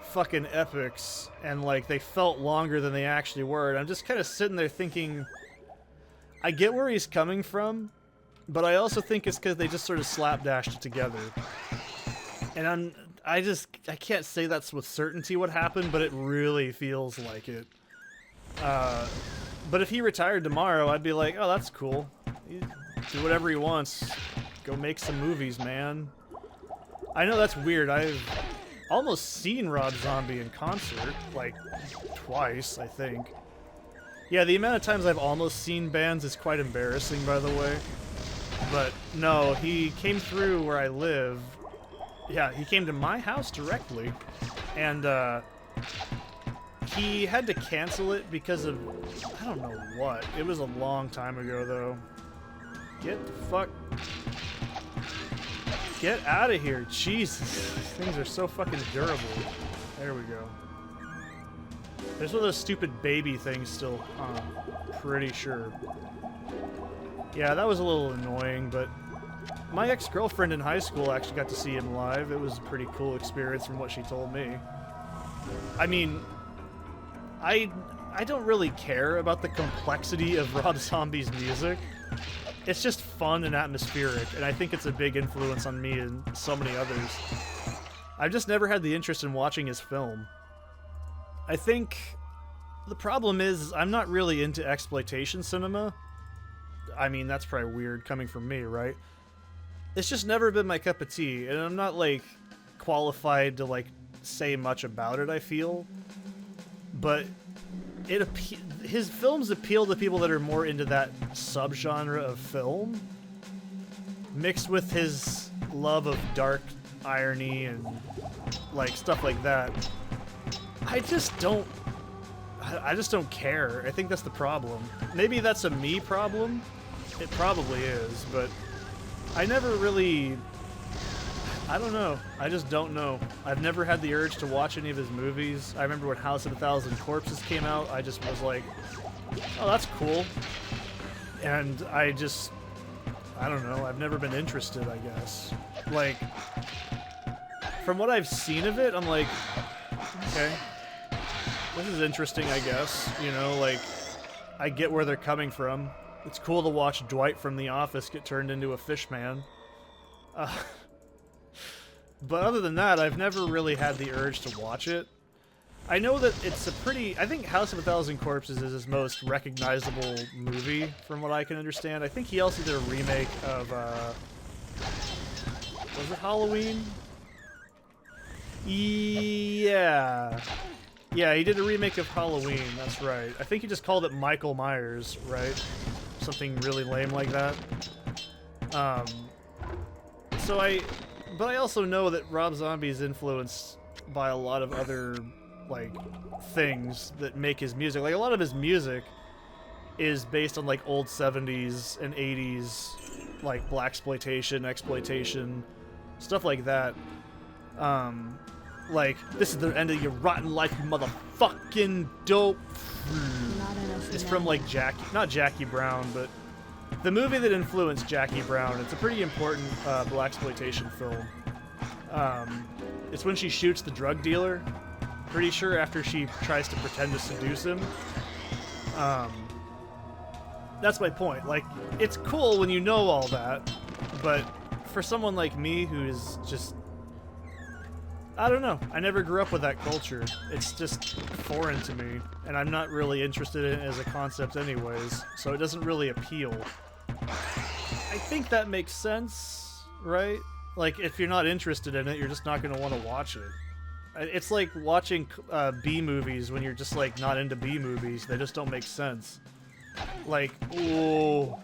fucking epics, and like they felt longer than they actually were. And I'm just kind of sitting there thinking, I get where he's coming from, but I also think it's because they just sort of slapdashed it together. And I can't say that's with certainty what happened, but it really feels like it. But if he retired tomorrow, I'd be like, oh, that's cool. Do whatever he wants. Go make some movies, man. I know that's weird. I've almost seen Rob Zombie in concert, like, twice, I think. Yeah, the amount of times I've almost seen bands is quite embarrassing, by the way. But, no, he came through where I live. Yeah, he came to my house directly. And, he had to cancel it because of... I don't know what. It was a long time ago, though. Get the fuck... Get out of here. Jesus. These things are so fucking durable. There we go. There's one of those stupid baby things still on. Pretty sure. Yeah, that was a little annoying, but... My ex-girlfriend in high school actually got to see him live. It was a pretty cool experience from what she told me. I mean... I don't really care about the complexity of Rob Zombie's music. It's just fun and atmospheric, and I think it's a big influence on me and so many others. I've just never had the interest in watching his film. I think the problem is I'm not really into exploitation cinema. I mean, that's probably weird coming from me, right? It's just never been my cup of tea, and I'm not, like, qualified to, like, say much about it, I feel. But his films appeal to people that are more into that subgenre of film, mixed with his love of dark irony and like stuff like that. I just don't care. I think that's the problem. Maybe that's a me problem. It probably is, but I never really... I don't know. I just don't know. I've never had the urge to watch any of his movies. I remember when House of a Thousand Corpses came out, I just was like, oh, that's cool. And I don't know. I've never been interested, I guess. Like, from what I've seen of it, I'm like, okay, this is interesting, I guess. You know, like, I get where they're coming from. It's cool to watch Dwight from The Office get turned into a fish man. But other than that, I've never really had the urge to watch it. I know that it's a pretty... I think House of a Thousand Corpses is his most recognizable movie, from what I can understand. I think he also did a remake of, was it Halloween? Yeah. Yeah, he did a remake of Halloween, that's right. I think he just called it Michael Myers, right? Something really lame like that. But I also know that Rob Zombie is influenced by a lot of other, like, things that make his music. Like, a lot of his music is based on, like, old 70s and 80s, like, blaxploitation, exploitation, stuff like that. Like, this is the end of your rotten life, you motherfucking dope. It's from, like, not Jackie Brown, but the movie that influenced Jackie Brown. It's a pretty important blaxploitation film. It's when she shoots the drug dealer. Pretty sure after she tries to pretend to seduce him. That's my point. Like, it's cool when you know all that, but for someone like me who's just I don't know. I never grew up with that culture. It's just foreign to me, and I'm not really interested in it as a concept anyways, so it doesn't really appeal. I think that makes sense, right? Like, if you're not interested in it, you're just not going to want to watch it. It's like watching B movies when you're just, like, not into B movies. They just don't make sense. Like, ooh.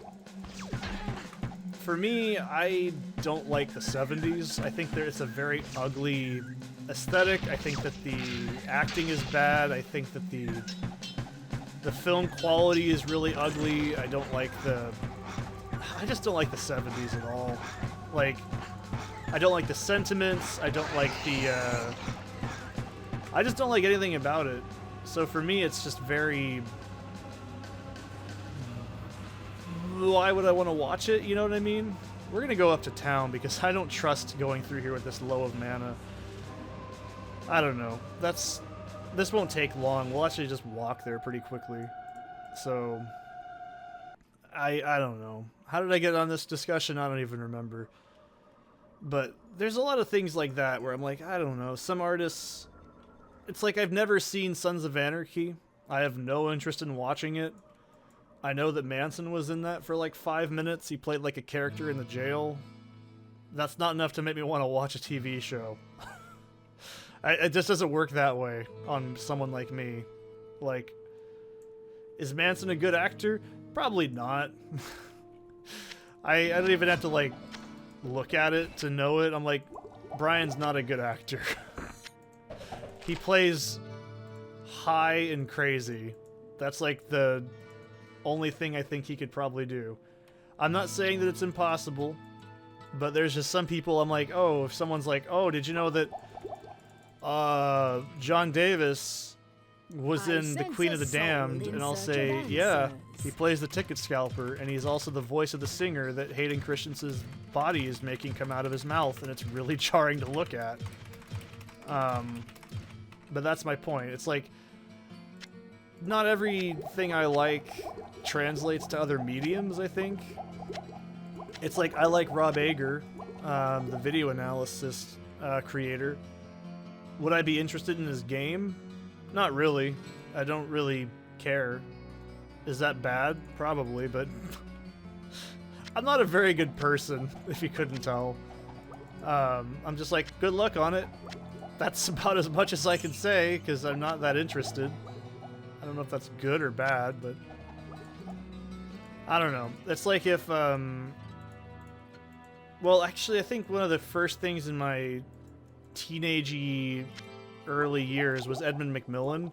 For me, I don't like the 70s. I think it's a very ugly aesthetic. I think that the acting is bad. I think that the film quality is really ugly. I just don't like the 70s at all. Like, I don't like the sentiments. I don't like I just don't like anything about it. So for me, it's just very... Why would I want to watch it? You know what I mean? We're gonna go up to town because I don't trust going through here with this low of mana. I don't know. This won't take long. We'll actually just walk there pretty quickly. So I don't know. How did I get on this discussion? I don't even remember. But there's a lot of things like that where I'm like, I don't know. Some artists, it's like I've never seen Sons of Anarchy. I have no interest in watching it. I know that Manson was in that for like 5 minutes. He played like a character in the jail. That's not enough to make me want to watch a TV show. It just doesn't work that way on someone like me. Like, is Manson a good actor? Probably not. I don't even have to like look at it to know it. I'm like, Brian's not a good actor. He plays high and crazy. That's like the only thing I think he could probably do. I'm not saying that it's impossible, but there's just some people I'm like, oh, if someone's like, oh, did you know that John Davis was in The Queen of the Damned? And I'll say, yeah, he plays the ticket scalper, and he's also the voice of the singer that Hayden Christensen's body is making come out of his mouth, and it's really jarring to look at. But that's my point. It's like, not everything I like translates to other mediums, I think. It's like, I like Rob Ager, the video analysis creator. Would I be interested in his game? Not really. I don't really care. Is that bad? Probably, but I'm not a very good person, if you couldn't tell. I'm just like, good luck on it. That's about as much as I can say, because I'm not that interested. I don't know if that's good or bad, but I don't know. It's like if, well, actually, I think one of the first things in my teenagey early years was Edmund McMillan.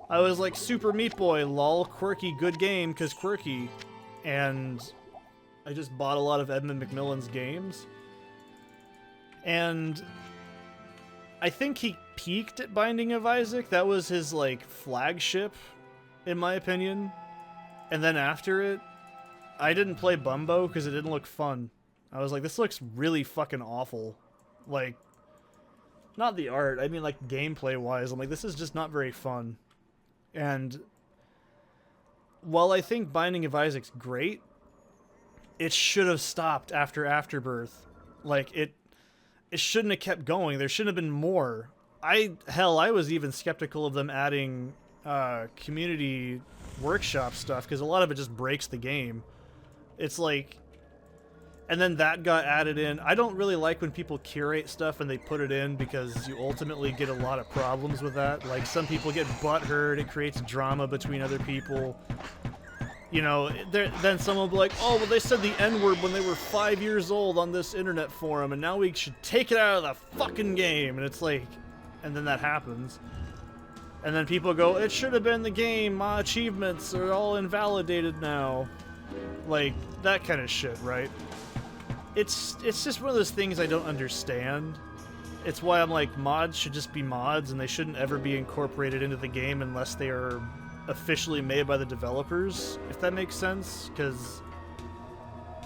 I was like, Super Meat Boy, lol, quirky, good game, because quirky. And I just bought a lot of Edmund McMillan's games. And I think he peaked at Binding of Isaac. That was his, like, flagship, in my opinion. And then after it, I didn't play Bumbo because it didn't look fun. I was like, this looks really fucking awful. Like, not the art, I mean, like, gameplay-wise. I'm like, this is just not very fun. And while I think Binding of Isaac's great, it should have stopped after Afterbirth. Like, it shouldn't have kept going. There shouldn't have been more. I was even skeptical of them adding community workshop stuff, because a lot of it just breaks the game. It's like... And then that got added in. I don't really like when people curate stuff and they put it in, because you ultimately get a lot of problems with that. Like, some people get butthurt, it creates drama between other people. You know, then someone will be like, oh, well, they said the N-word when they were 5 years old on this internet forum, and now we should take it out of the fucking game. And it's like, and then that happens. And then people go, it should have been the game, my achievements are all invalidated now. Like, that kind of shit, right? It's just one of those things I don't understand. It's why I'm like, mods should just be mods, and they shouldn't ever be incorporated into the game unless they are officially made by the developers, if that makes sense. Because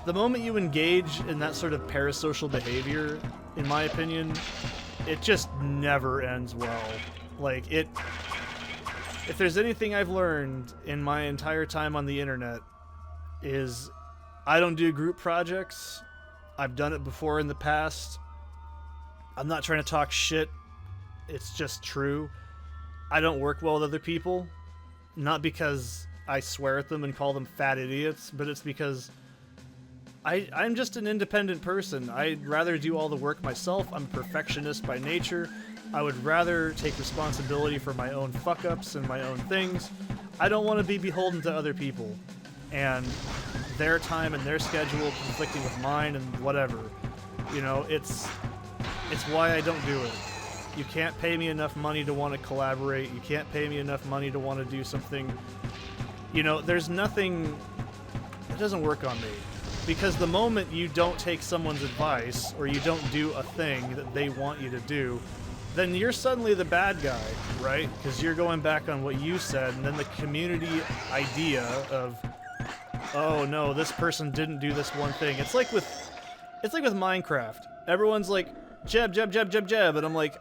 the moment you engage in that sort of parasocial behavior, in my opinion, it just never ends well. Like, if there's anything I've learned in my entire time on the internet, is I don't do group projects. I've done it before in the past. I'm not trying to talk shit it's just true. I don't work well with other people, not because I swear at them and call them fat idiots, but it's because I'm just an independent person. I'd rather do all the work myself. I'm a perfectionist by nature. I would rather take responsibility for my own fuck-ups and my own things. I don't want to be beholden to other people and their time and their schedule conflicting with mine and whatever. You know, it's why I don't do it. You can't pay me enough money to want to collaborate. You can't pay me enough money to want to do something. You know, there's nothing that doesn't work on me. Because the moment you don't take someone's advice or you don't do a thing that they want you to do, then you're suddenly the bad guy, right? Because you're going back on what you said, and then the community idea of, oh no, this person didn't do this one thing. It's like with Minecraft. Everyone's like, Jeb, Jeb, Jeb, Jeb, Jeb, and I'm like,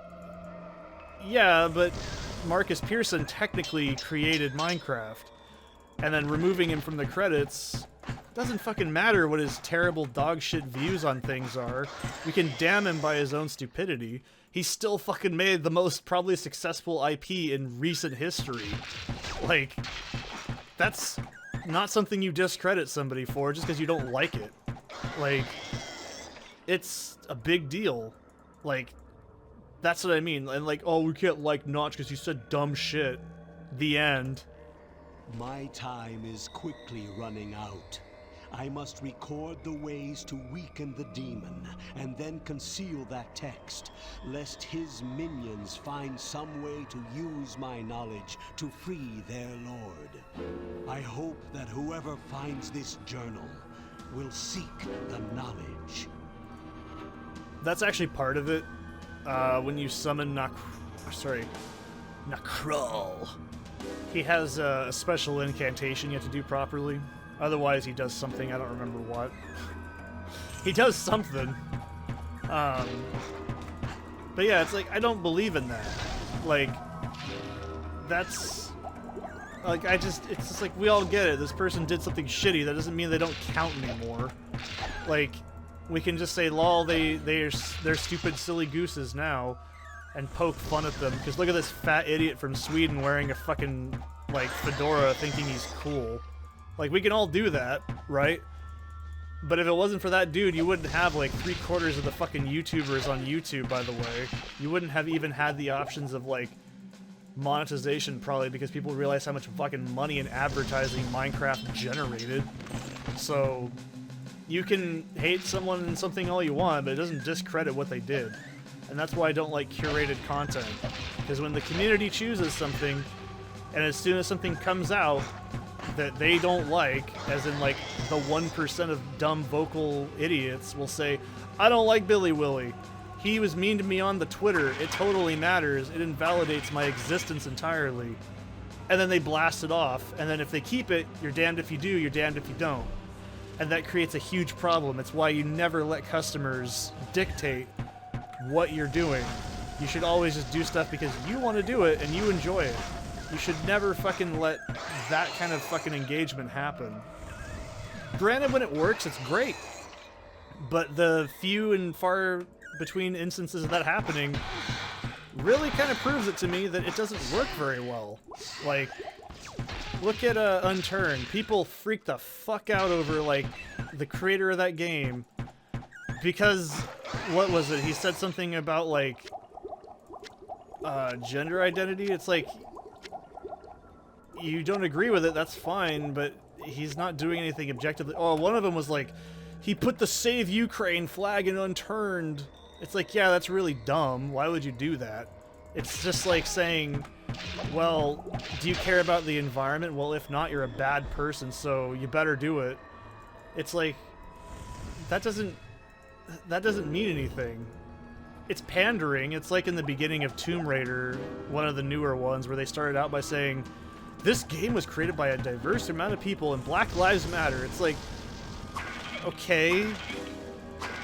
yeah, but Marcus Pearson technically created Minecraft, and then removing him from the credits doesn't fucking matter what his terrible dog shit views on things are. We can damn him by his own stupidity. He still fucking made the most probably successful IP in recent history. Like, that's not something you discredit somebody for just because you don't like it. Like, it's a big deal. Like, that's what I mean. And like, oh, we can't like Notch because you said dumb shit. The end. My time is quickly running out. I must record the ways to weaken the demon, and then conceal that text, lest his minions find some way to use my knowledge to free their lord. I hope that whoever finds this journal will seek the knowledge. That's actually part of it. When you summon Nakral, he has a special incantation you have to do properly. Otherwise, he does something, I don't remember what. He does something. But yeah, it's like, I don't believe in that. Like, that's... Like, it's just like, we all get it. This person did something shitty. That doesn't mean they don't count anymore. Like, we can just say, lol, they're stupid, silly gooses now, and poke fun at them. Because look at this fat idiot from Sweden wearing a fucking, like, fedora thinking he's cool. Like, we can all do that, right? But if it wasn't for that dude, you wouldn't have, like, 3/4 of the fucking YouTubers on YouTube, by the way. You wouldn't have even had the options of, like, monetization, probably, because people realize how much fucking money and advertising Minecraft generated. So, you can hate someone and something all you want, but it doesn't discredit what they did. And that's why I don't like curated content. Because when the community chooses something, and as soon as something comes out that they don't like, as in like the 1% of dumb vocal idiots will say, I don't like Billy Willy. He was mean to me on the Twitter. It totally matters. It invalidates my existence entirely. And then they blast it off. And then if they keep it, you're damned if you do, you're damned if you don't. And that creates a huge problem. It's why you never let customers dictate what you're doing. You should always just do stuff because you want to do it and you enjoy it. You should never fucking let that kind of fucking engagement happen. Granted, when it works, it's great. But the few and far between instances of that happening really kind of proves it to me that it doesn't work very well. Like, look at Unturned. People freak the fuck out over, like, the creator of that game. Because, what was it? He said something about, like, gender identity. It's like, you don't agree with it, that's fine, but he's not doing anything objectively. Oh, one of them was like, he put the Save Ukraine flag in Unturned. It's like, yeah, that's really dumb. Why would you do that? It's just like saying, well, do you care about the environment? Well, if not, you're a bad person, so you better do it. It's like, that doesn't mean anything. It's pandering. It's like in the beginning of Tomb Raider, one of the newer ones, where they started out by saying, this game was created by a diverse amount of people and Black Lives Matter. It's like, okay,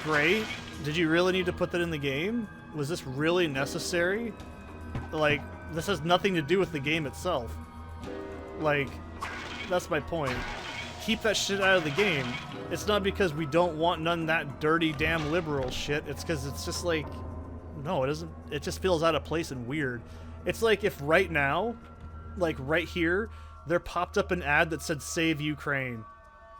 great. Did you really need to put that in the game? Was this really necessary? Like, this has nothing to do with the game itself. Like, that's my point. Keep that shit out of the game. It's not because we don't want none of that dirty, damn liberal shit. It's because it's just like, no, it doesn't. It just feels out of place and weird. It's like if right now, like right here, there popped up an ad that said "Save Ukraine,"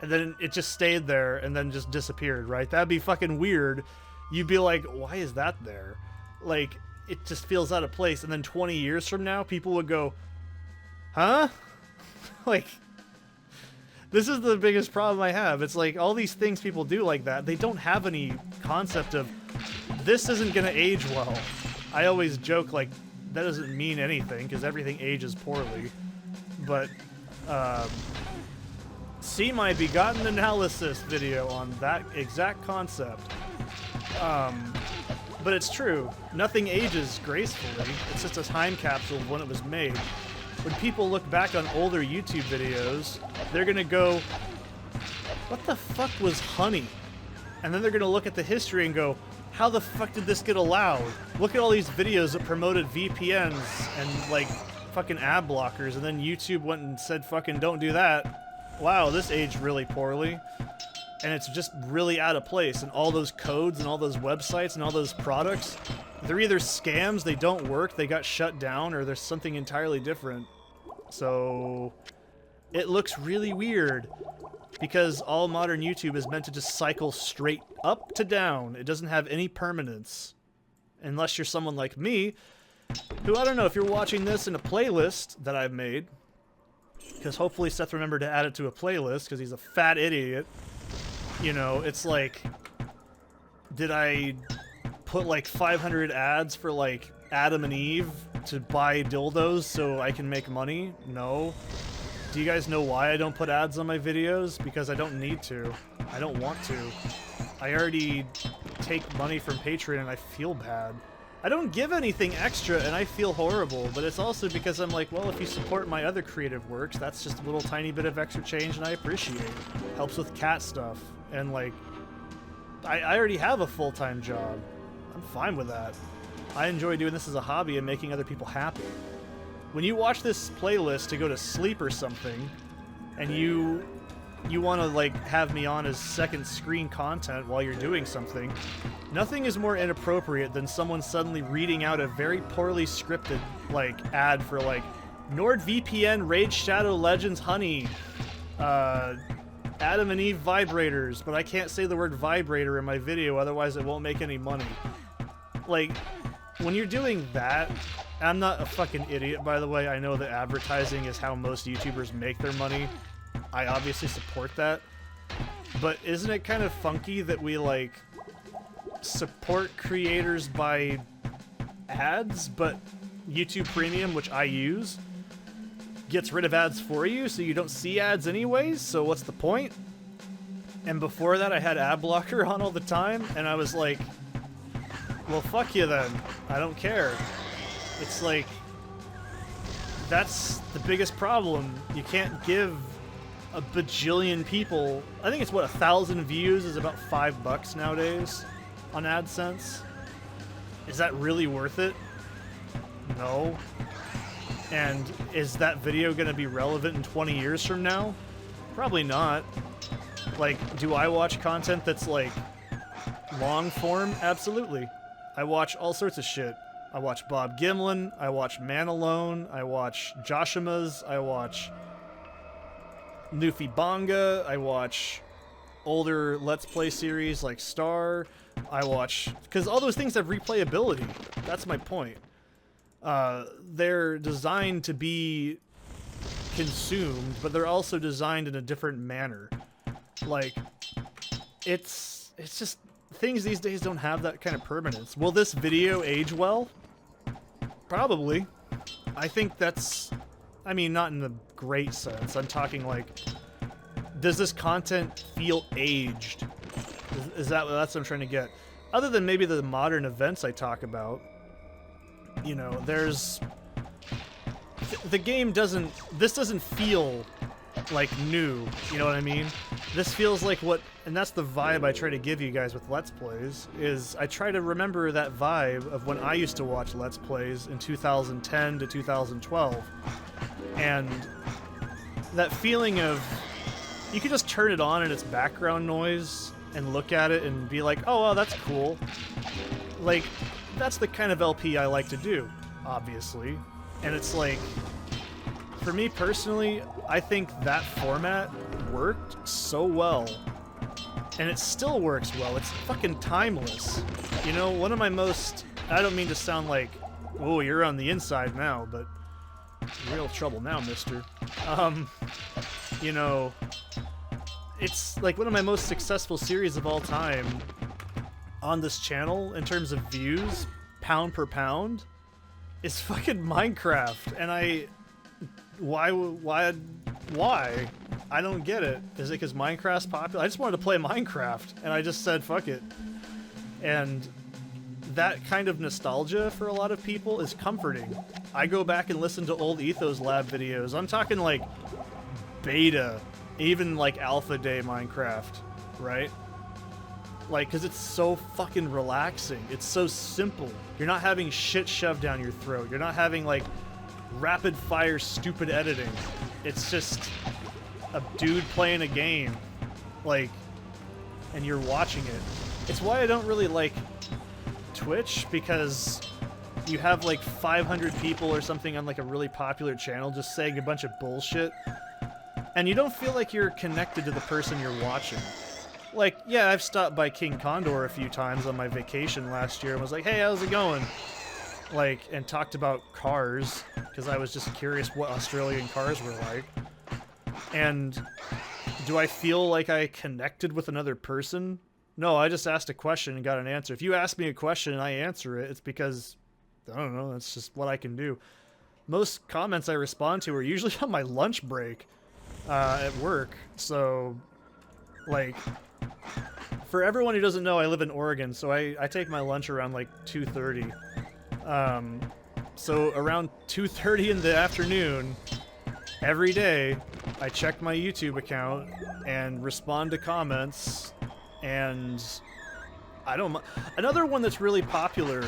and then it just stayed there and then just disappeared. Right? That'd be fucking weird. You'd be like, why is that there? Like, it just feels out of place. And then 20 years from now, people would go, huh? Like, this is the biggest problem I have. It's like all these things people do like that, they don't have any concept of this isn't gonna age well. I always joke like that doesn't mean anything because everything ages poorly. But see my begotten analysis video on that exact concept. But it's true. Nothing ages gracefully. It's just a time capsule of when it was made. When people look back on older YouTube videos, they're gonna go, what the fuck was honey? And then they're gonna look at the history and go, how the fuck did this get allowed? Look at all these videos that promoted VPNs and like fucking ad blockers, and then YouTube went and said fucking don't do that. Wow, this aged really poorly. And it's just really out of place. And all those codes and all those websites and all those products, they're either scams, they don't work, they got shut down, or there's something entirely different. So it looks really weird because all modern YouTube is meant to just cycle straight up to down. It doesn't have any permanence. Unless you're someone like me, who, I don't know, if you're watching this in a playlist that I've made, because hopefully Seth remembered to add it to a playlist because he's a fat idiot. You know, it's like, did I put like 500 ads for like Adam and Eve to buy dildos so I can make money? No. Do you guys know why I don't put ads on my videos? Because I don't need to. I don't want to. I already take money from Patreon and I feel bad. I don't give anything extra and I feel horrible, but it's also because I'm like, well, if you support my other creative works, that's just a little tiny bit of extra change and I appreciate it. Helps with cat stuff. And like, I already have a full-time job. I'm fine with that. I enjoy doing this as a hobby and making other people happy. When you watch this playlist to go to sleep or something, and you want to like have me on as second screen content while you're doing something, nothing is more inappropriate than someone suddenly reading out a very poorly scripted like ad for like NordVPN Raid Shadow Legends Honey, Adam and Eve vibrators, but I can't say the word vibrator in my video, otherwise it won't make any money. Like, when you're doing that, I'm not a fucking idiot, by the way. I know that advertising is how most YouTubers make their money. I obviously support that. But isn't it kind of funky that we, like, support creators by ads, but YouTube Premium, which I use, gets rid of ads for you, so you don't see ads anyways, so what's the point? And before that, I had ad blocker on all the time, and I was like, well, fuck you then. I don't care. It's like, that's the biggest problem. You can't give a bajillion people, I think it's what, 1,000 views is about $5 nowadays on AdSense. Is that really worth it? No. And is that video going to be relevant in 20 years from now? Probably not. Like, do I watch content that's like long form? Absolutely. I watch all sorts of shit. I watch Bob Gimlin, I watch Man Alone, I watch Joshima's, I watch Nufi Bonga, I watch older Let's Play series like Star, I watch... Because all those things have replayability. That's my point. They're designed to be consumed, but they're also designed in a different manner. Like, it's just... Things these days don't have that kind of permanence. Will this video age well? Probably. I think that's... I mean, not in the great sense. I'm talking like... Does this content feel aged? That's what I'm trying to get. Other than maybe the modern events I talk about, you know, there's... The game doesn't... This doesn't feel like new, you know what I mean? This feels like what... And that's the vibe I try to give you guys with Let's Plays, is I try to remember that vibe of when I used to watch Let's Plays in 2010 to 2012. And that feeling of... You could just turn it on and it's background noise and look at it and be like, oh, wow, that's cool. Like, that's the kind of LP I like to do, obviously. And it's like, for me personally, I think that format worked so well. And it still works well. It's fucking timeless. You know, one of my most... I don't mean to sound like, oh, you're on the inside now, but real trouble now, mister. You know, it's like one of my most successful series of all time on this channel in terms of views, pound per pound, is fucking Minecraft. And why? I don't get it. Is it because Minecraft's popular? I just wanted to play Minecraft, and I just said, fuck it. And that kind of nostalgia for a lot of people is comforting. I go back and listen to old Ethos Lab videos. I'm talking like beta, even like alpha day Minecraft, right? Like, because it's so fucking relaxing. It's so simple. You're not having shit shoved down your throat. You're not having like rapid fire stupid editing. It's just a dude playing a game, like, and you're watching it. It's why I don't really like Twitch, because you have like 500 people or something on like a really popular channel just saying a bunch of bullshit, and you don't feel like you're connected to the person you're watching. Like, yeah, I've stopped by King Condor a few times on my vacation last year and was like, hey, how's it going? Like, and talked about cars, because I was just curious what Australian cars were like. And do I feel like I connected with another person? No, I just asked a question and got an answer. If you ask me a question and I answer it, it's because, I don't know, that's just what I can do. Most comments I respond to are usually on my lunch break at work. So, like, for everyone who doesn't know, I live in Oregon, so I take my lunch around like 2:30. So around 2:30 in the afternoon, every day, I check my YouTube account and respond to comments, and I don't... Another one that's really popular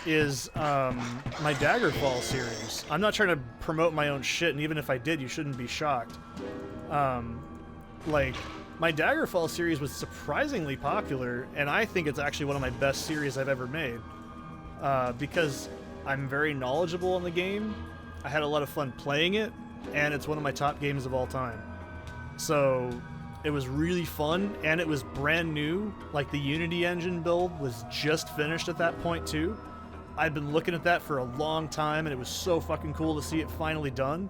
is my Daggerfall series. I'm not trying to promote my own shit, and even if I did, you shouldn't be shocked. Like, my Daggerfall series was surprisingly popular, and I think it's actually one of my best series I've ever made. Because I'm very knowledgeable in the game, I had a lot of fun playing it, and it's one of my top games of all time. So it was really fun, and it was brand new. Like, the Unity engine build was just finished at that point too. I'd been looking at that for a long time, and it was so fucking cool to see it finally done.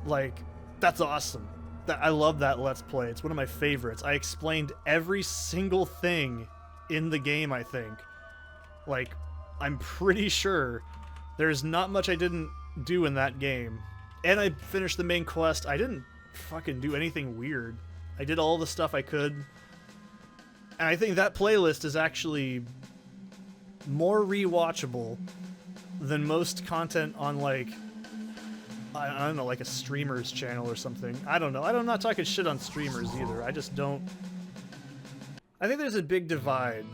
Like, that's awesome. I love that Let's Play. It's one of my favorites. I explained every single thing in the game, I think. Like, I'm pretty sure there's not much I didn't do in that game. And I finished the main quest. I didn't fucking do anything weird. I did all the stuff I could. And I think that playlist is actually more rewatchable than most content on, like, I don't know, like a streamer's channel or something. I don't know. I'm not talking shit on streamers either. I just don't... I think there's a big divide.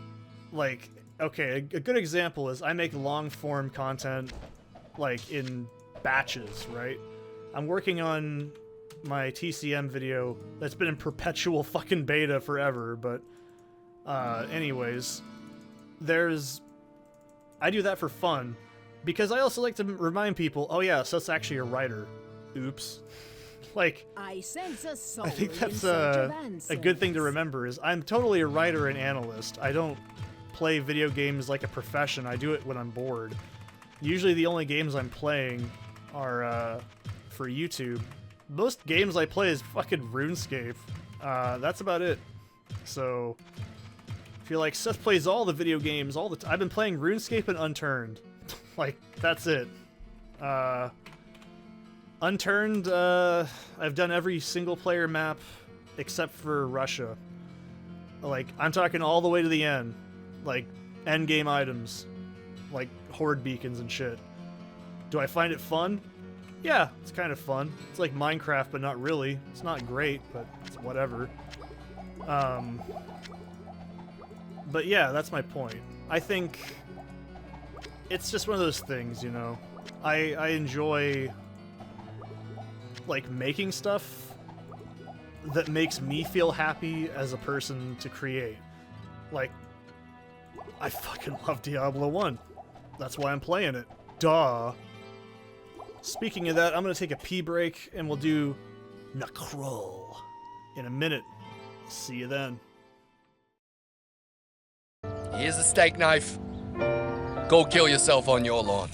Like, okay, a good example is I make long-form content, like, in batches, right? I'm working on my TCM video that's been in perpetual fucking beta forever, but anyways, I do that for fun, because I also like to remind people, oh yeah, so that's actually a writer. Oops. Like, I sense a soul I think that's in search of a good thing to answers. remember, is I'm totally a writer and analyst. I don't play video games like a profession. I do it when I'm bored. Usually the only games I'm playing are for YouTube. Most games I play is fucking RuneScape. That's about it. So, I feel like Seth plays all the video games all the time. I've been playing RuneScape and Unturned. Like, that's it. Unturned, I've done every single player map except for Russia. Like, I'm talking all the way to the end. Like, endgame items. Like, horde beacons and shit. Do I find it fun? Yeah, it's kind of fun. It's like Minecraft, but not really. It's not great, but it's whatever. But yeah, that's my point. I think it's just one of those things, you know. I enjoy, like, making stuff that makes me feel happy as a person to create. Like, I fucking love Diablo 1. That's why I'm playing it. Duh. Speaking of that, I'm going to take a pee break, and we'll do Necrol in a minute. See you then. Here's a steak knife. Go kill yourself on your lawn.